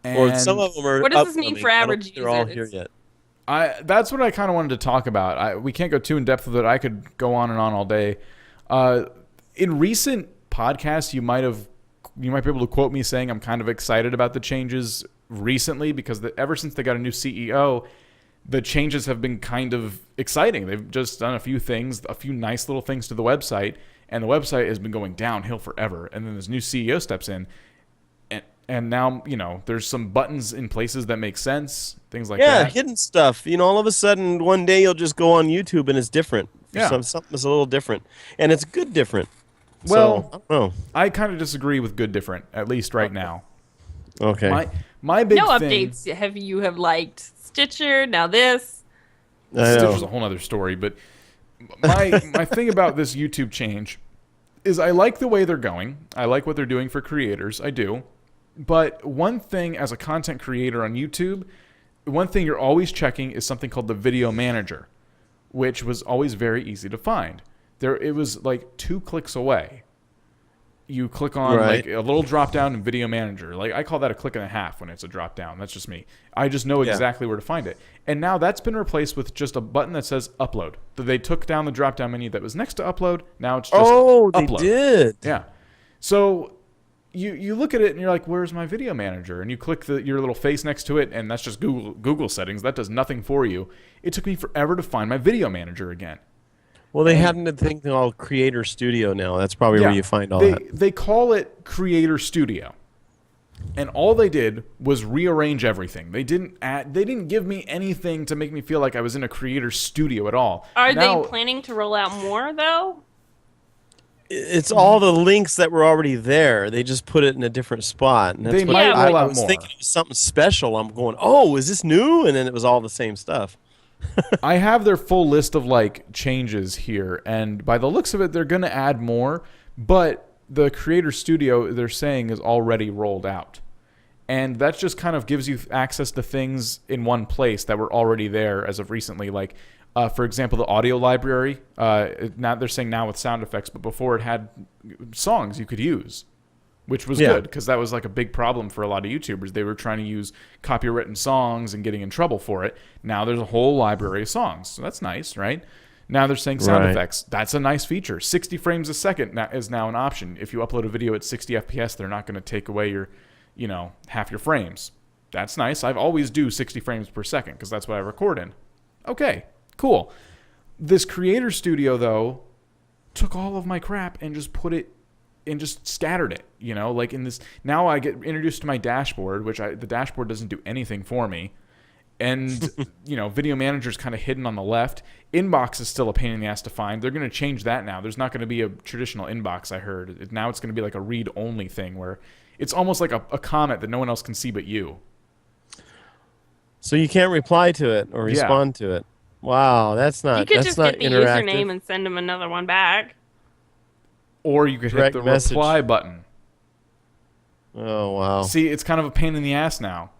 And Or some of them are. What does this mean upcoming. for I don't average think they're all here users? yet. that's what I kind of wanted to talk about. We can't go too in depth with it. I could go on and on all day. In recent podcasts, you might be able to quote me saying I'm kind of excited about the changes recently because ever since they got a new CEO, the changes have been kind of exciting. They've just done a few nice little things to the website, and the website has been going downhill forever. And then this new CEO steps in, and now, there's some buttons in places that make sense, things like that. Yeah, hidden stuff. All of a sudden, one day you'll just go on YouTube and it's different. Yeah. Something's a little different. And it's good different. Well, so, I don't know. I kind of disagree with good different, at least right now. Okay. My big No thing, updates you have liked. Stitcher, now this. I know. Stitcher's a whole other story, but my thing about this YouTube change is I like the way they're going. I like what they're doing for creators. I do. But one thing as a content creator on YouTube, one thing you're always checking is something called the video manager, which was always very easy to find. It was like 2 clicks away. You click on like a little drop down in video manager. Like I call that a click and a half when it's a drop down. That's just me. I just know exactly where to find it. And now that's been replaced with just a button that says upload. They took down the drop down menu that was next to upload. Now it's just upload. They did. Yeah. So you look at it and you're like, where's my video manager? And you click your little face next to it, and that's just Google settings. That does nothing for you. It took me forever to find my video manager again. Well, they have a thing called Creator Studio now. That's probably where you find all that. They call it Creator Studio. And all they did was rearrange everything. They didn't give me anything to make me feel like I was in a creator studio at all. Are they planning to roll out more, though? It's all the links that were already there. They just put it in a different spot. And that's They what might roll I out was more. thinking it was something special. I'm going, oh, is this new? And then it was all the same stuff. I have their full list of changes here, and by the looks of it, they're going to add more, but the Creator Studio, they're saying, is already rolled out. And that just kind of gives you access to things in one place that were already there as of recently. Like, for example, the audio library. Now they're saying now with sound effects, but before it had songs you could use, which was good because that was like a big problem for a lot of YouTubers. They were trying to use copywritten songs and getting in trouble for it. Now there's a whole library of songs. So that's nice, right? Now they're saying sound effects. That's a nice feature. 60 frames a second is now an option. If you upload a video at 60 FPS, they're not going to take away your, half your frames. That's nice. I've always do 60 frames per second because that's what I record in. Okay, cool. This Creator Studio, though, took all of my crap and just put it and just scattered it, like in this. Now I get introduced to my dashboard, which the dashboard doesn't do anything for me. And, video manager's kind of hidden on the left. Inbox is still a pain in the ass to find. They're going to change that now. There's not going to be a traditional inbox, I heard. Now it's going to be like a read-only thing where it's almost like a comment that no one else can see but you. So you can't reply to it or respond to it. Wow, that's not. You could that's just not get the interactive. username and send them another one back. Or you could hit Direct the message. reply button. Oh wow. See, it's kind of a pain in the ass now.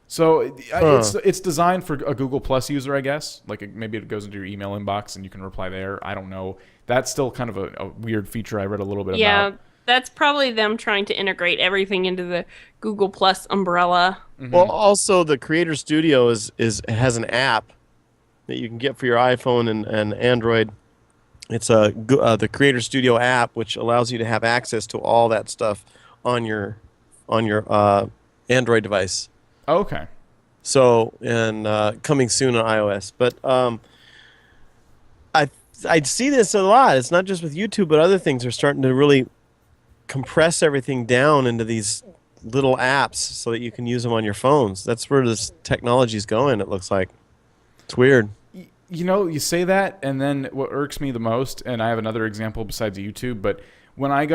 So it's designed for a Google Plus user, I guess. Like maybe it goes into your email inbox and you can reply there. I don't know. That's still kind of a weird feature I read a little bit about. That's probably them trying to integrate everything into the Google Plus umbrella. Mm-hmm. Well, also the Creator Studio has an app that you can get for your iPhone and Android. It's the Creator Studio app, which allows you to have access to all that stuff on your Android device. Okay. So, and coming soon on iOS. But I see this a lot. It's not just with YouTube, but other things are starting to really compress everything down into these little apps so that you can use them on your phones. That's where this technology is going, it looks like. It's weird. You know, you say that, and then what irks me the most, and I have another example besides YouTube, but when I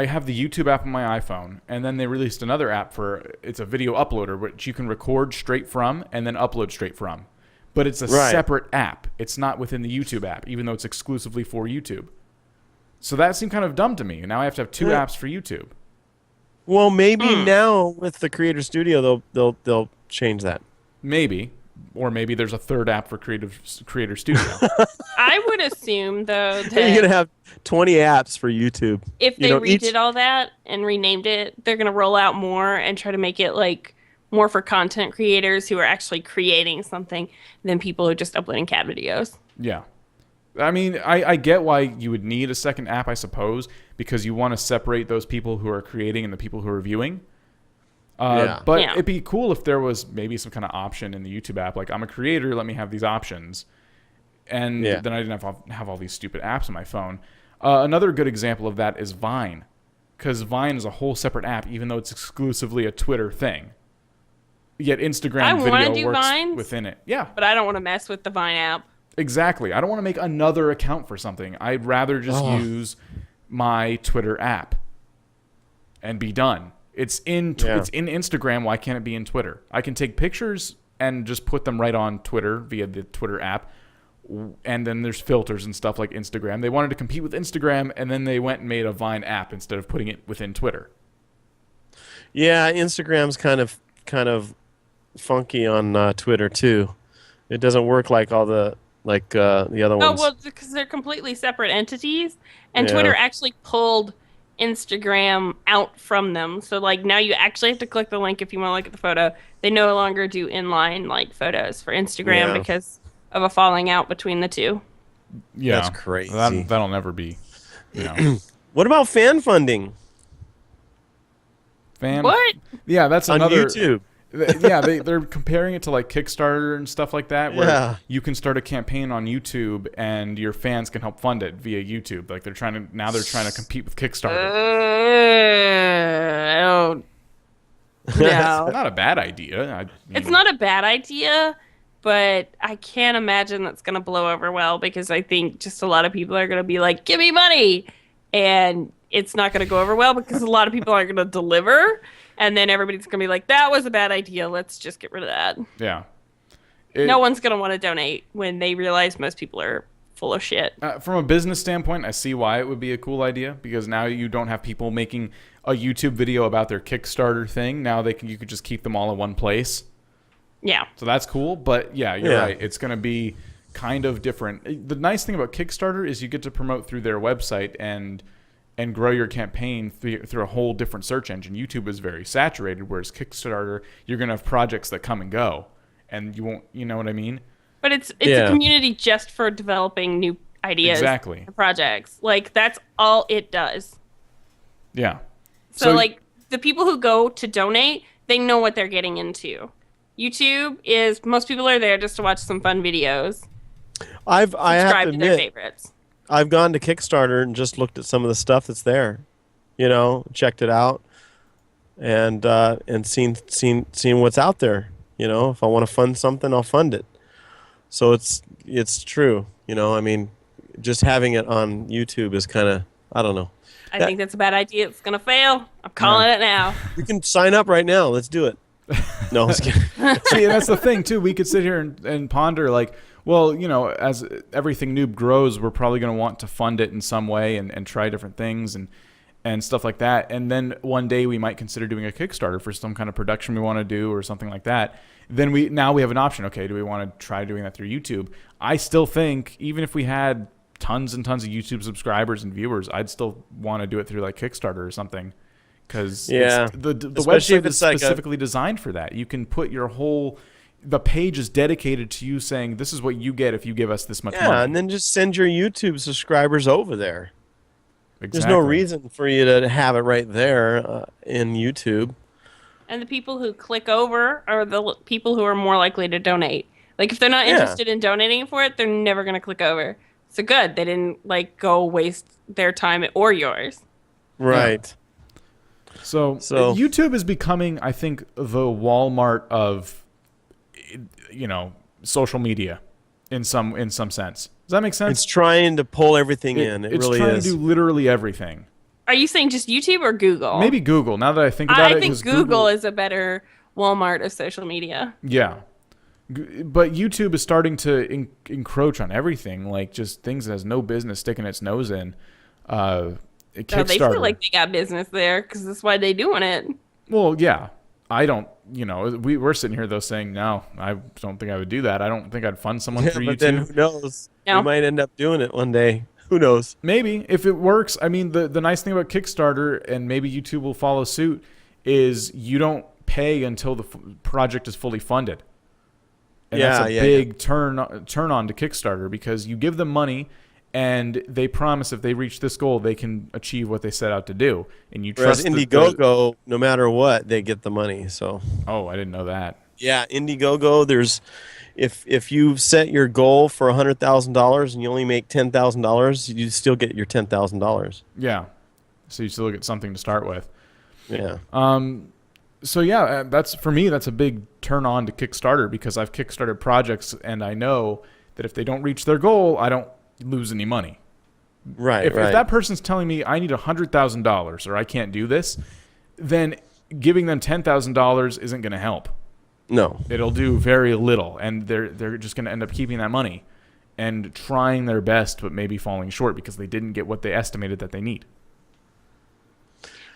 have the YouTube app on my iPhone, and then they released another app it's a video uploader, which you can record straight from and then upload straight from. But it's a separate app. It's not within the YouTube app, even though it's exclusively for YouTube. So that seemed kind of dumb to me. Now I have to have two apps for YouTube. Well, maybe now with the Creator Studio, they'll change that. Maybe. Or maybe there's a third app for Creator Studio. I would assume, though, You're that gonna have 20 apps for YouTube. if they redid all that and renamed it, they're going to roll out more and try to make it like more for content creators who are actually creating something than people who are just uploading cat videos. Yeah. I mean, I get why you would need a second app, I suppose, because you want to separate those people who are creating and the people who are viewing. But it'd be cool if there was maybe some kind of option in the YouTube app, like I'm a creator, let me have these options. And then I didn't have all these stupid apps on my phone. Another good example of that is Vine, because Vine is a whole separate app, even though it's exclusively a Twitter thing. Yet Instagram video works within it. Yeah. But I don't want to mess with the Vine app. Exactly. I don't want to make another account for something. I'd rather just use my Twitter app and be done. It's in Instagram. Why can't it be in Twitter? I can take pictures and just put them right on Twitter via the Twitter app. And then there's filters and stuff like Instagram. They wanted to compete with Instagram, and then they went and made a Vine app instead of putting it within Twitter. Yeah, Instagram's kind of funky on Twitter too. It doesn't work like all the other ones. Oh, well, because they're completely separate entities, and Twitter actually pulled Instagram out from them. So, like, now you actually have to click the link if you want to look at the photo. They no longer do inline, like, photos for Instagram because of a falling out between the two. Yeah. That's crazy. That'll never be, you know. What about fan funding? What? Yeah, that's on another... YouTube. Yeah, they're comparing it to like Kickstarter and stuff like that, where you can start a campaign on YouTube and your fans can help fund it via YouTube. Like they're trying to compete with Kickstarter. I don't. No, It's not a bad idea. it's not a bad idea, but I can't imagine that's going to blow over well because I think just a lot of people are going to be like, "Give me money," and it's not going to go over well because a lot of people aren't going to deliver. And then everybody's going to be like, that was a bad idea. Let's just get rid of that. Yeah. No one's going to want to donate when they realize most people are full of shit. From a business standpoint, I see why it would be a cool idea because now you don't have people making a YouTube video about their Kickstarter thing. Now you could just keep them all in one place. Yeah. So that's cool. But yeah, you're right. It's going to be kind of different. The nice thing about Kickstarter is you get to promote through their website and grow your campaign through a whole different search engine. YouTube is very saturated, whereas Kickstarter, you're going to have projects that come and go, and you won't, you know what I mean? But it's a community just for developing new ideas and projects. Like, that's all it does. Yeah. So, like, the people who go to donate, they know what they're getting into. YouTube is, most people are there just to watch some fun videos. I have to admit, their favorites. I've gone to Kickstarter and just looked at some of the stuff that's there, checked it out, and seen what's out there. If I want to fund something, I'll fund it. So it's true. I mean, just having it on YouTube is kind of, I don't know. I think that's a bad idea. It's gonna fail. I'm calling it now. You can sign up right now. Let's do it. No, I was kidding. See, and that's the thing too. We could sit here and ponder like, well, as everything Noob grows, we're probably going to want to fund it in some way and try different things and stuff like that. And then one day we might consider doing a Kickstarter for some kind of production we want to do or something like that. Then we have an option. Okay, do we want to try doing that through YouTube? I still think even if we had tons and tons of YouTube subscribers and viewers, I'd still want to do it through like Kickstarter or something. Because the website is specifically designed for that. You can put the page is dedicated to you saying, this is what you get if you give us this much money. Yeah, and then just send your YouTube subscribers over there. Exactly. There's no reason for you to have it right there in YouTube. And the people who click over are the people who are more likely to donate. Like, if they're not interested in donating for it, they're never going to click over. So good. They didn't, go waste their time or yours. Right. Yeah. So YouTube is becoming, I think, the Walmart of, social media in some sense. Does that make sense? It's trying to pull everything in. It really is. It's trying to do literally everything. Are you saying just YouTube or Google? Maybe Google. Now that I think about it, I think Google is a better Walmart of social media. Yeah. But YouTube is starting to encroach on everything, like just things it has no business sticking its nose in. Kickstarter. They feel like they got business there because that's why they're doing it. Well, yeah. I don't, we're sitting here though saying, no, I don't think I would do that. I don't think I'd fund someone through YouTube. But then who knows? No. You might end up doing it one day. Who knows? Maybe if it works. I mean, the nice thing about Kickstarter, and maybe YouTube will follow suit, is you don't pay until the project is fully funded. And that's a big turn on to Kickstarter, because you give them money and they promise if they reach this goal, they can achieve what they set out to do. And you trust Indiegogo, no matter what, they get the money. So. Oh, I didn't know that. Yeah, Indiegogo, there's if you set your goal for $100,000 and you only make $10,000, you still get your $10,000. Yeah. So you still get something to start with. Yeah. So yeah, that's for me. That's a big turn on to Kickstarter, because I've kickstarted projects and I know that if they don't reach their goal, I don't lose any money. Right. If that person's telling me I need $100,000 or I can't do this, then giving them $10,000 isn't going to help. No, it'll do very little, and they're just going to end up keeping that money and trying their best, but maybe falling short because they didn't get what they estimated that they need.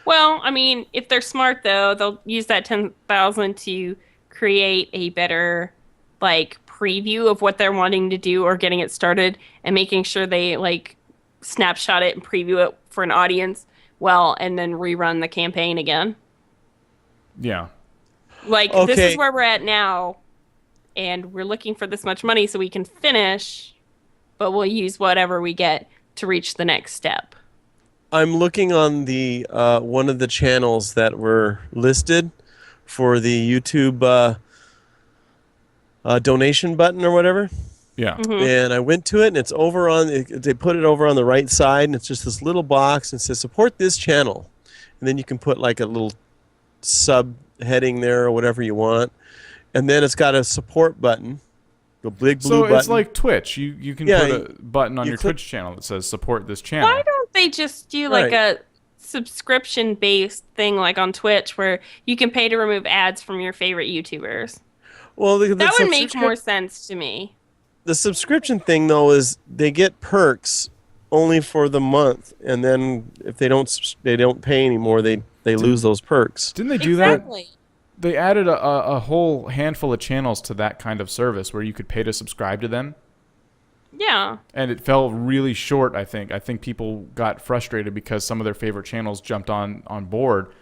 Well, I mean, if they're smart, though, they'll use that $10,000 to create a better, preview of what they're wanting to do or getting it started, and making sure they, snapshot it and preview it for an audience well, and then rerun the campaign again. Yeah. This is where we're at now, and we're looking for this much money so we can finish, but we'll use whatever we get to reach the next step. I'm looking on the one of the channels that were listed for the YouTube donation button or whatever. Yeah. Mm-hmm. And I went to it, and it's over on. They put it over on the right side, and it's just this little box, and it says support this channel, and then you can put a little subheading there or whatever you want, and then it's got a support button, the big blue button. So it's like Twitch. You can put a button on your Twitch channel that says support this channel. Why don't they just do a subscription-based thing like on Twitch where you can pay to remove ads from your favorite YouTubers? Well, that would make more sense to me. The subscription thing, though, is they get perks only for the month, and then if they don't pay anymore, they lose those perks. Didn't they do that? They added a whole handful of channels to that kind of service where you could pay to subscribe to them. Yeah. And it fell really short, I think. I think people got frustrated because some of their favorite channels jumped on board,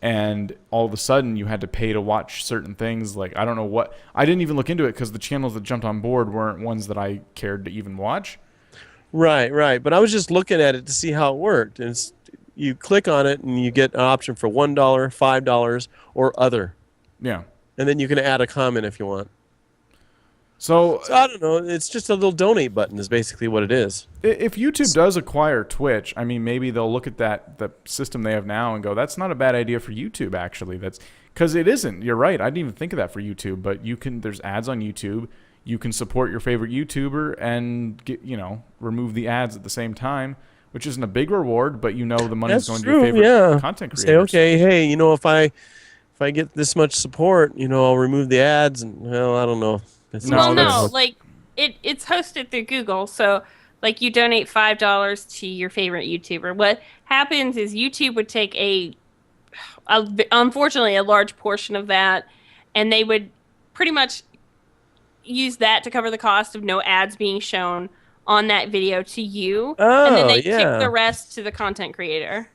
and all of a sudden you had to pay to watch certain things. I don't know what. I didn't even look into it because the channels that jumped on board weren't ones that I cared to even watch. Right. But I was just looking at it to see how it worked. And you click on it and you get an option for $1, $5, or other. Yeah. And then you can add a comment if you want. So I don't know. It's just a little donate button is basically what it is. If YouTube does acquire Twitch, I mean, maybe they'll look at the system they have now and go, that's not a bad idea for YouTube, actually. That's because it isn't. You're right. I didn't even think of that for YouTube. But there's ads on YouTube. You can support your favorite YouTuber and remove the ads at the same time, which isn't a big reward, but the money's going to your favorite content creators. Say, okay, hey, if I I get this much support, I'll remove the ads, and well, I don't know. No, like it's hosted through Google, so like you donate $5 to your favorite YouTuber. What happens is YouTube would take unfortunately a large portion of that, and they would pretty much use that to cover the cost of no ads being shown on that video to you, and then Oh, they kick the yeah. rest to the content creator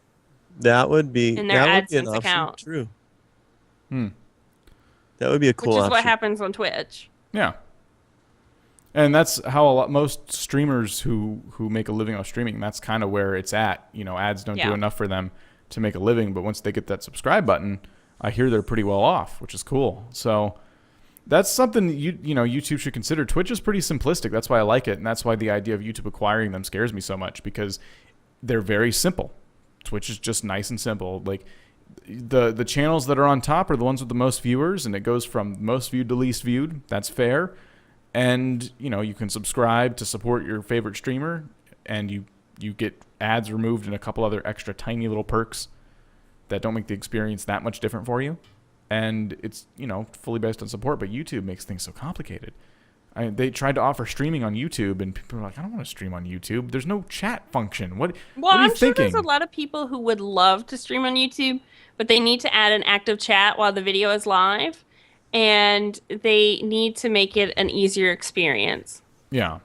That would be in their that would be an AdSense option. account, True. Hmm. That would be a which cool is option. what happens on Twitch. Yeah. And that's how most streamers who make a living off streaming, that's kind of where it's at. Ads don't do enough for them to make a living, but once they get that subscribe button, I hear they're pretty well off, which is cool. So that's something YouTube should consider. Twitch is pretty simplistic. That's why I like it, and that's why the idea of YouTube acquiring them scares me so much, because they're very simple. Twitch is just nice and simple. Like the channels that are on top are the ones with the most viewers, and it goes from most viewed to least viewed. That's fair. And you can subscribe to support your favorite streamer, and you get ads removed and a couple other extra tiny little perks that don't make the experience that much different for you. And it's fully based on support, but YouTube makes things so complicated. They tried to offer streaming on YouTube, and people are like, I don't want to stream on YouTube. There's no chat function. What are you I'm sure thinking? there's a lot of people who would love to stream on YouTube, but they need to add an active chat while the video is live, and they need to make it an easier experience. Yeah.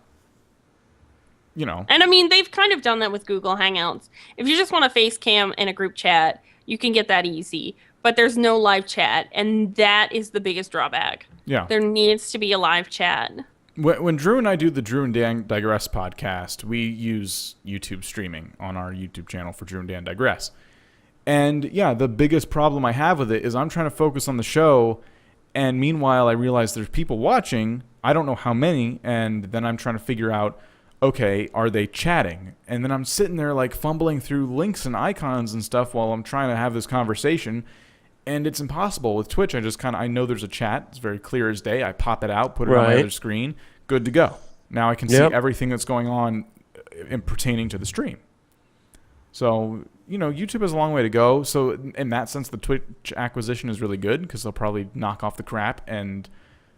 And I mean, they've kind of done that with Google Hangouts. If you just want a face cam in a group chat, you can get that easy. But there's no live chat, and that is the biggest drawback. Yeah. There needs to be a live chat. When Drew and I do the Drew and Dan Digress podcast, we use YouTube streaming on our YouTube channel for Drew and Dan Digress. And yeah, the biggest problem I have with it is I'm trying to focus on the show, and meanwhile I realize there's people watching. I don't know how many, and then I'm trying to figure out, okay, are they chatting? And then I'm sitting there like fumbling through links and icons and stuff while I'm trying to have this conversation. And it's impossible. With Twitch, I know there's a chat. It's very clear as day. I pop it out, put it on my other screen. Good to go. Now I can see everything that's going on pertaining to the stream. So, YouTube has a long way to go. So in that sense, the Twitch acquisition is really good, because they'll probably knock off the crap and...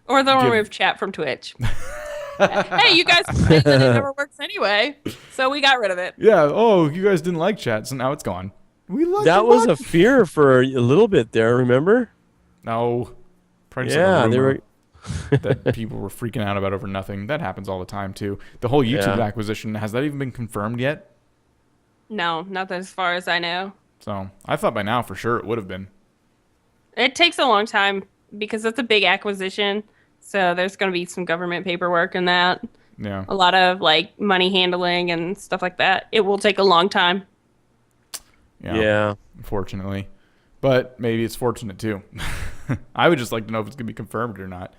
Or they'll remove chat from Twitch. Hey, you guys complained that it never works anyway, so we got rid of it. Yeah, you guys didn't like chat, so now it's gone. We liked That was a fear for a little bit there, remember? No. Probably just Yeah, like a they rumor were. that people were freaking out about over nothing. That happens all the time, too. The whole YouTube acquisition, has that even been confirmed yet? No, not as far as I know. So I thought by now for sure it would have been. It takes a long time because it's a big acquisition. So there's going to be some government paperwork and that. Yeah. A lot of like money handling and stuff like that. It will take a long time. Yeah. Unfortunately. But maybe it's fortunate too. I would just like to know if it's going to be confirmed or not.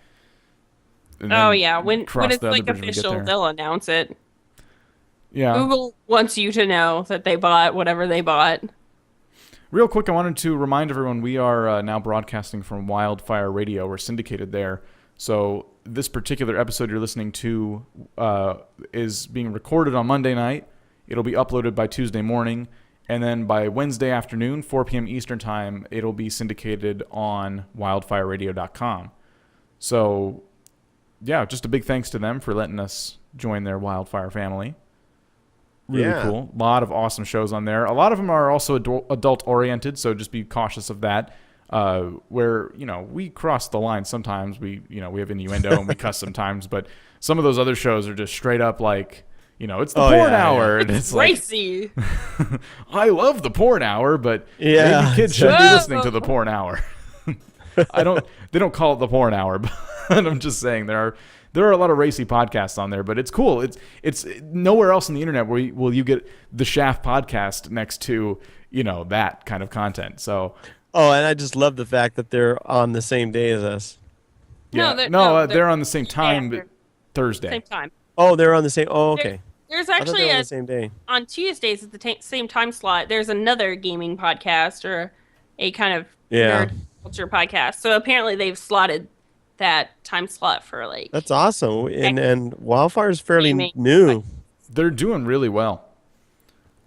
Oh, yeah. When it's like bridge when we get official, there. they'll announce it. Yeah. Google wants you to know that they bought whatever they bought. Real quick, I wanted to remind everyone we are now broadcasting from Wildfire Radio. We're syndicated there. So this particular episode you're listening to is being recorded on Monday night. It'll be uploaded by Tuesday morning. And then by Wednesday afternoon, 4 p.m. Eastern Time, it'll be syndicated on wildfireradio.com. So, yeah, just a big thanks to them for letting us join their Wildfire family. Really cool. A lot of awesome shows on there. A lot of them are also adult-oriented, so just be cautious of that. Where, we cross the line sometimes. We have innuendo and we cuss sometimes, but some of those other shows are just straight up like... it's the porn hour. And it's racy. Like, I love the porn hour, but maybe kids shouldn't be listening to the porn hour. They don't call it the porn hour, but I'm just saying there are a lot of racy podcasts on there, but it's cool. It's nowhere else on the internet will you get the Shaft podcast next to, that kind of content. So. Oh, and I just love the fact that they're on the same day as us. Yeah. They're on the same time, but Thursday. Same time. Oh, they're on the same. Oh, okay. There's I thought actually they were on the same day. On Tuesdays at the same time slot. There's another gaming podcast or a kind of nerd culture podcast. So apparently they've slotted that time slot for like. That's awesome, and Wildfire is fairly new. They're doing really well.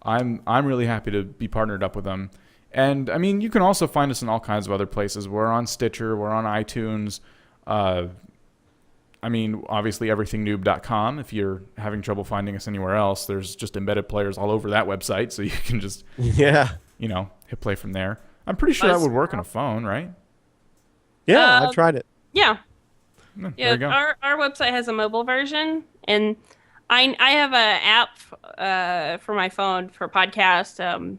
I'm really happy to be partnered up with them, And, I mean, you can also find us in all kinds of other places. We're on Stitcher. We're on iTunes. I mean, obviously, everythingnoob.com. If you're having trouble finding us anywhere else, there's just embedded players all over that website, so you can just, hit play from there. I'm pretty sure that would work on a phone, right? Yeah, I've tried it. Yeah. There Yeah, you go. our website has a mobile version, and I have an app for my phone for podcast.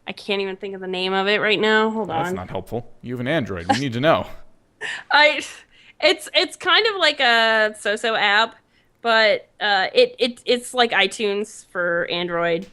I can't even think of the name of it right now. Hold on. That's not helpful. You have an Android. We need to know. It's kind of like a so-so app, but it's like iTunes for Android,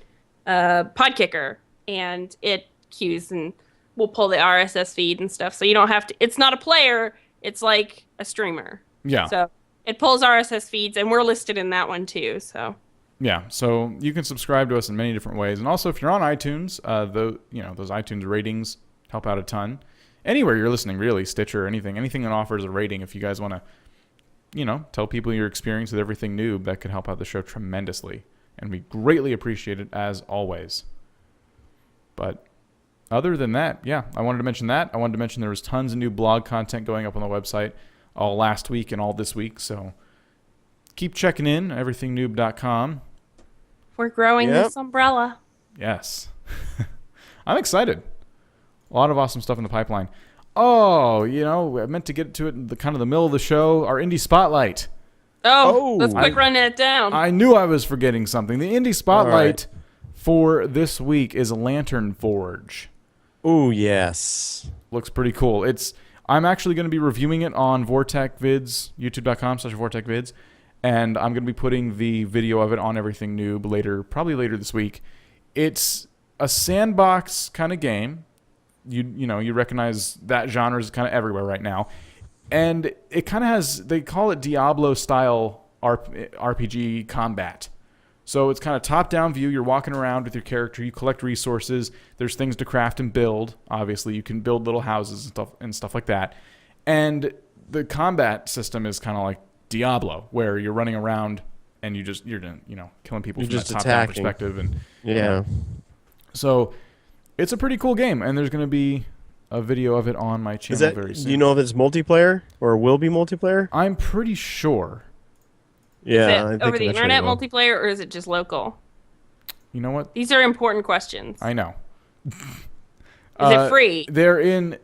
Podkicker, and it queues and will pull the RSS feed and stuff. So you don't have to. It's not a player. It's like a streamer. Yeah. So it pulls RSS feeds, and we're listed in that one too. So. Yeah, so you can subscribe to us in many different ways, and also if you're on iTunes, those iTunes ratings help out a ton. Anywhere you're listening, really, Stitcher, anything that offers a rating. If you guys want to, tell people your experience with Everything Noob, that could help out the show tremendously, and we greatly appreciate it as always. But other than that, yeah, I wanted to mention that. I wanted to mention there was tons of new blog content going up on the website all last week and all this week, so keep checking in, everythingnoob.com. We're growing this umbrella. Yes. I'm excited. A lot of awesome stuff in the pipeline. Oh, I meant to get to it in the kind of the middle of the show, our Indie Spotlight. Let's quick run it down. I knew I was forgetting something. The Indie Spotlight for this week is Lantern Forge. Oh, yes. Looks pretty cool. I'm actually going to be reviewing it on Vortec Vids, youtube.com/Vortec Vids. And I'm going to be putting the video of it on Everything Noob probably later this week. It's a sandbox kind of game. You recognize that genre is kind of everywhere right now. And it kind of has, they call it Diablo-style RPG combat. So it's kind of top-down view. You're walking around with your character. You collect resources. There's things to craft and build. Obviously, you can build little houses and stuff like that. And the combat system is kind of like Diablo, where you're running around and you're killing people from that top-down perspective, and so it's a pretty cool game, and there's going to be a video of it on my channel very soon. Do you know if it's multiplayer or will be multiplayer? I'm pretty sure. Yeah, is I it think over the eventually internet it will. multiplayer, or is it just local? You know what? These are important questions. I know. Is it free? They're in.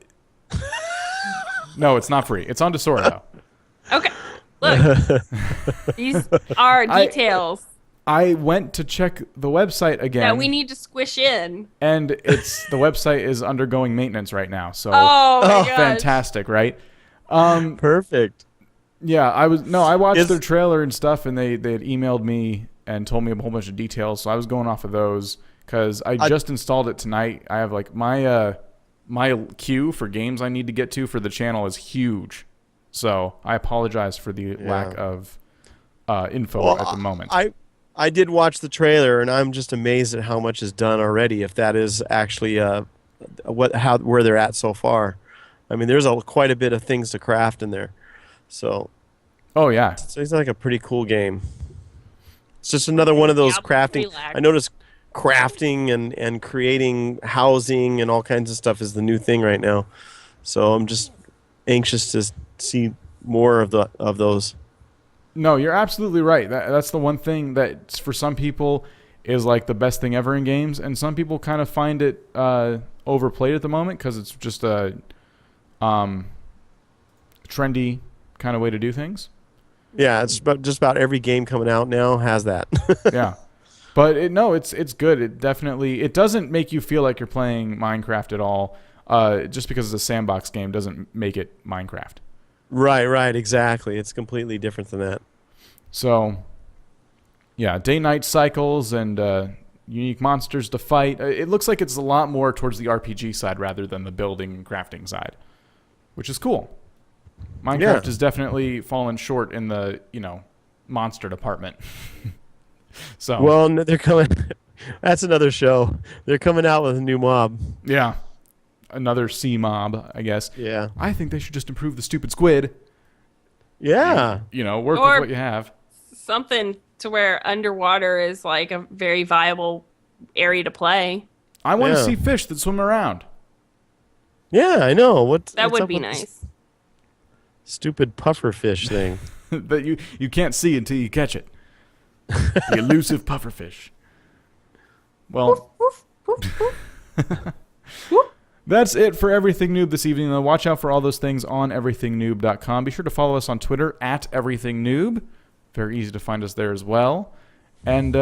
No, it's not free. It's on Desora though. Okay. Look, these are details I went to check the website again. that we need to squish in. And the website is undergoing maintenance right now. So Oh my gosh. fantastic, right? Perfect. Yeah, I watched their trailer and stuff, and they had emailed me and told me a whole bunch of details. So I was going off of those because I just installed it tonight. I have like my queue for games I need to get to for the channel is huge. So I apologize for the lack of info at the moment. I did watch the trailer, and I'm just amazed at how much is done already. If that is actually where they're at so far, I mean, there's quite a bit of things to craft in there. So, oh yeah, it's like a pretty cool game. It's just another one of those crafting. relax. I noticed crafting and creating housing and all kinds of stuff is the new thing right now. So I'm just anxious to see more of those. No, you're absolutely right. That's the one thing that for some people is like the best thing ever in games, and some people kind of find it overplayed at the moment because it's just a trendy kind of way to do things. Yeah, it's just about every game coming out now has that. Yeah, but it's good. It doesn't make you feel like you're playing Minecraft at all. Just because it's a sandbox game doesn't make it Minecraft. Right, exactly. It's completely different than that. So, yeah, day-night cycles and unique monsters to fight. It looks like it's a lot more towards the RPG side rather than the building and crafting side, which is cool. Minecraft has definitely fallen short in the, monster department. So, well, they're coming. That's another show. They're coming out with a new mob. Yeah. Another sea mob, I guess. Yeah. I think they should just improve the stupid squid. Yeah. Work Or with what you have. Something to where underwater is like a very viable area to play. I want to Yeah. see fish that swim around. Yeah, I know. What's would up be with this nice. stupid pufferfish thing? That you can't see until you catch it. The elusive pufferfish. Well, that's it for Everything Noob this evening. Though, watch out for all those things on everythingnoob.com. Be sure to follow us on Twitter @everythingnoob. Very easy to find us there as well. And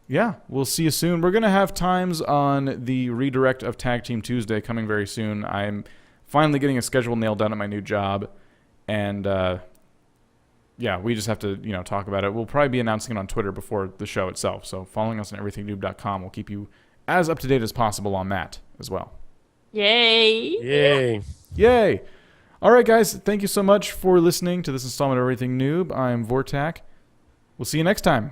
yeah, we'll see you soon. We're going to have times on the redirect of Tag Team Tuesday coming very soon. I'm finally getting a schedule nailed down at my new job. And yeah, we just have to, talk about it. We'll probably be announcing it on Twitter before the show itself. So following us on everythingnoob.com will keep you as up to date as possible on that as well. Yay! Yay. Yay! All right, guys. Thank you so much for listening to this installment of Everything Noob. I'm Vortak. We'll see you next time.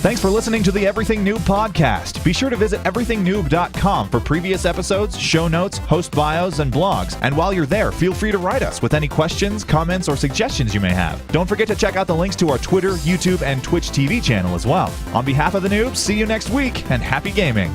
Thanks for listening to the Everything Noob podcast. Be sure to visit everythingnoob.com for previous episodes, show notes, host bios, and blogs. And while you're there, feel free to write us with any questions, comments, or suggestions you may have. Don't forget to check out the links to our Twitter, YouTube, and Twitch TV channel as well. On behalf of the noobs, see you next week, and happy gaming.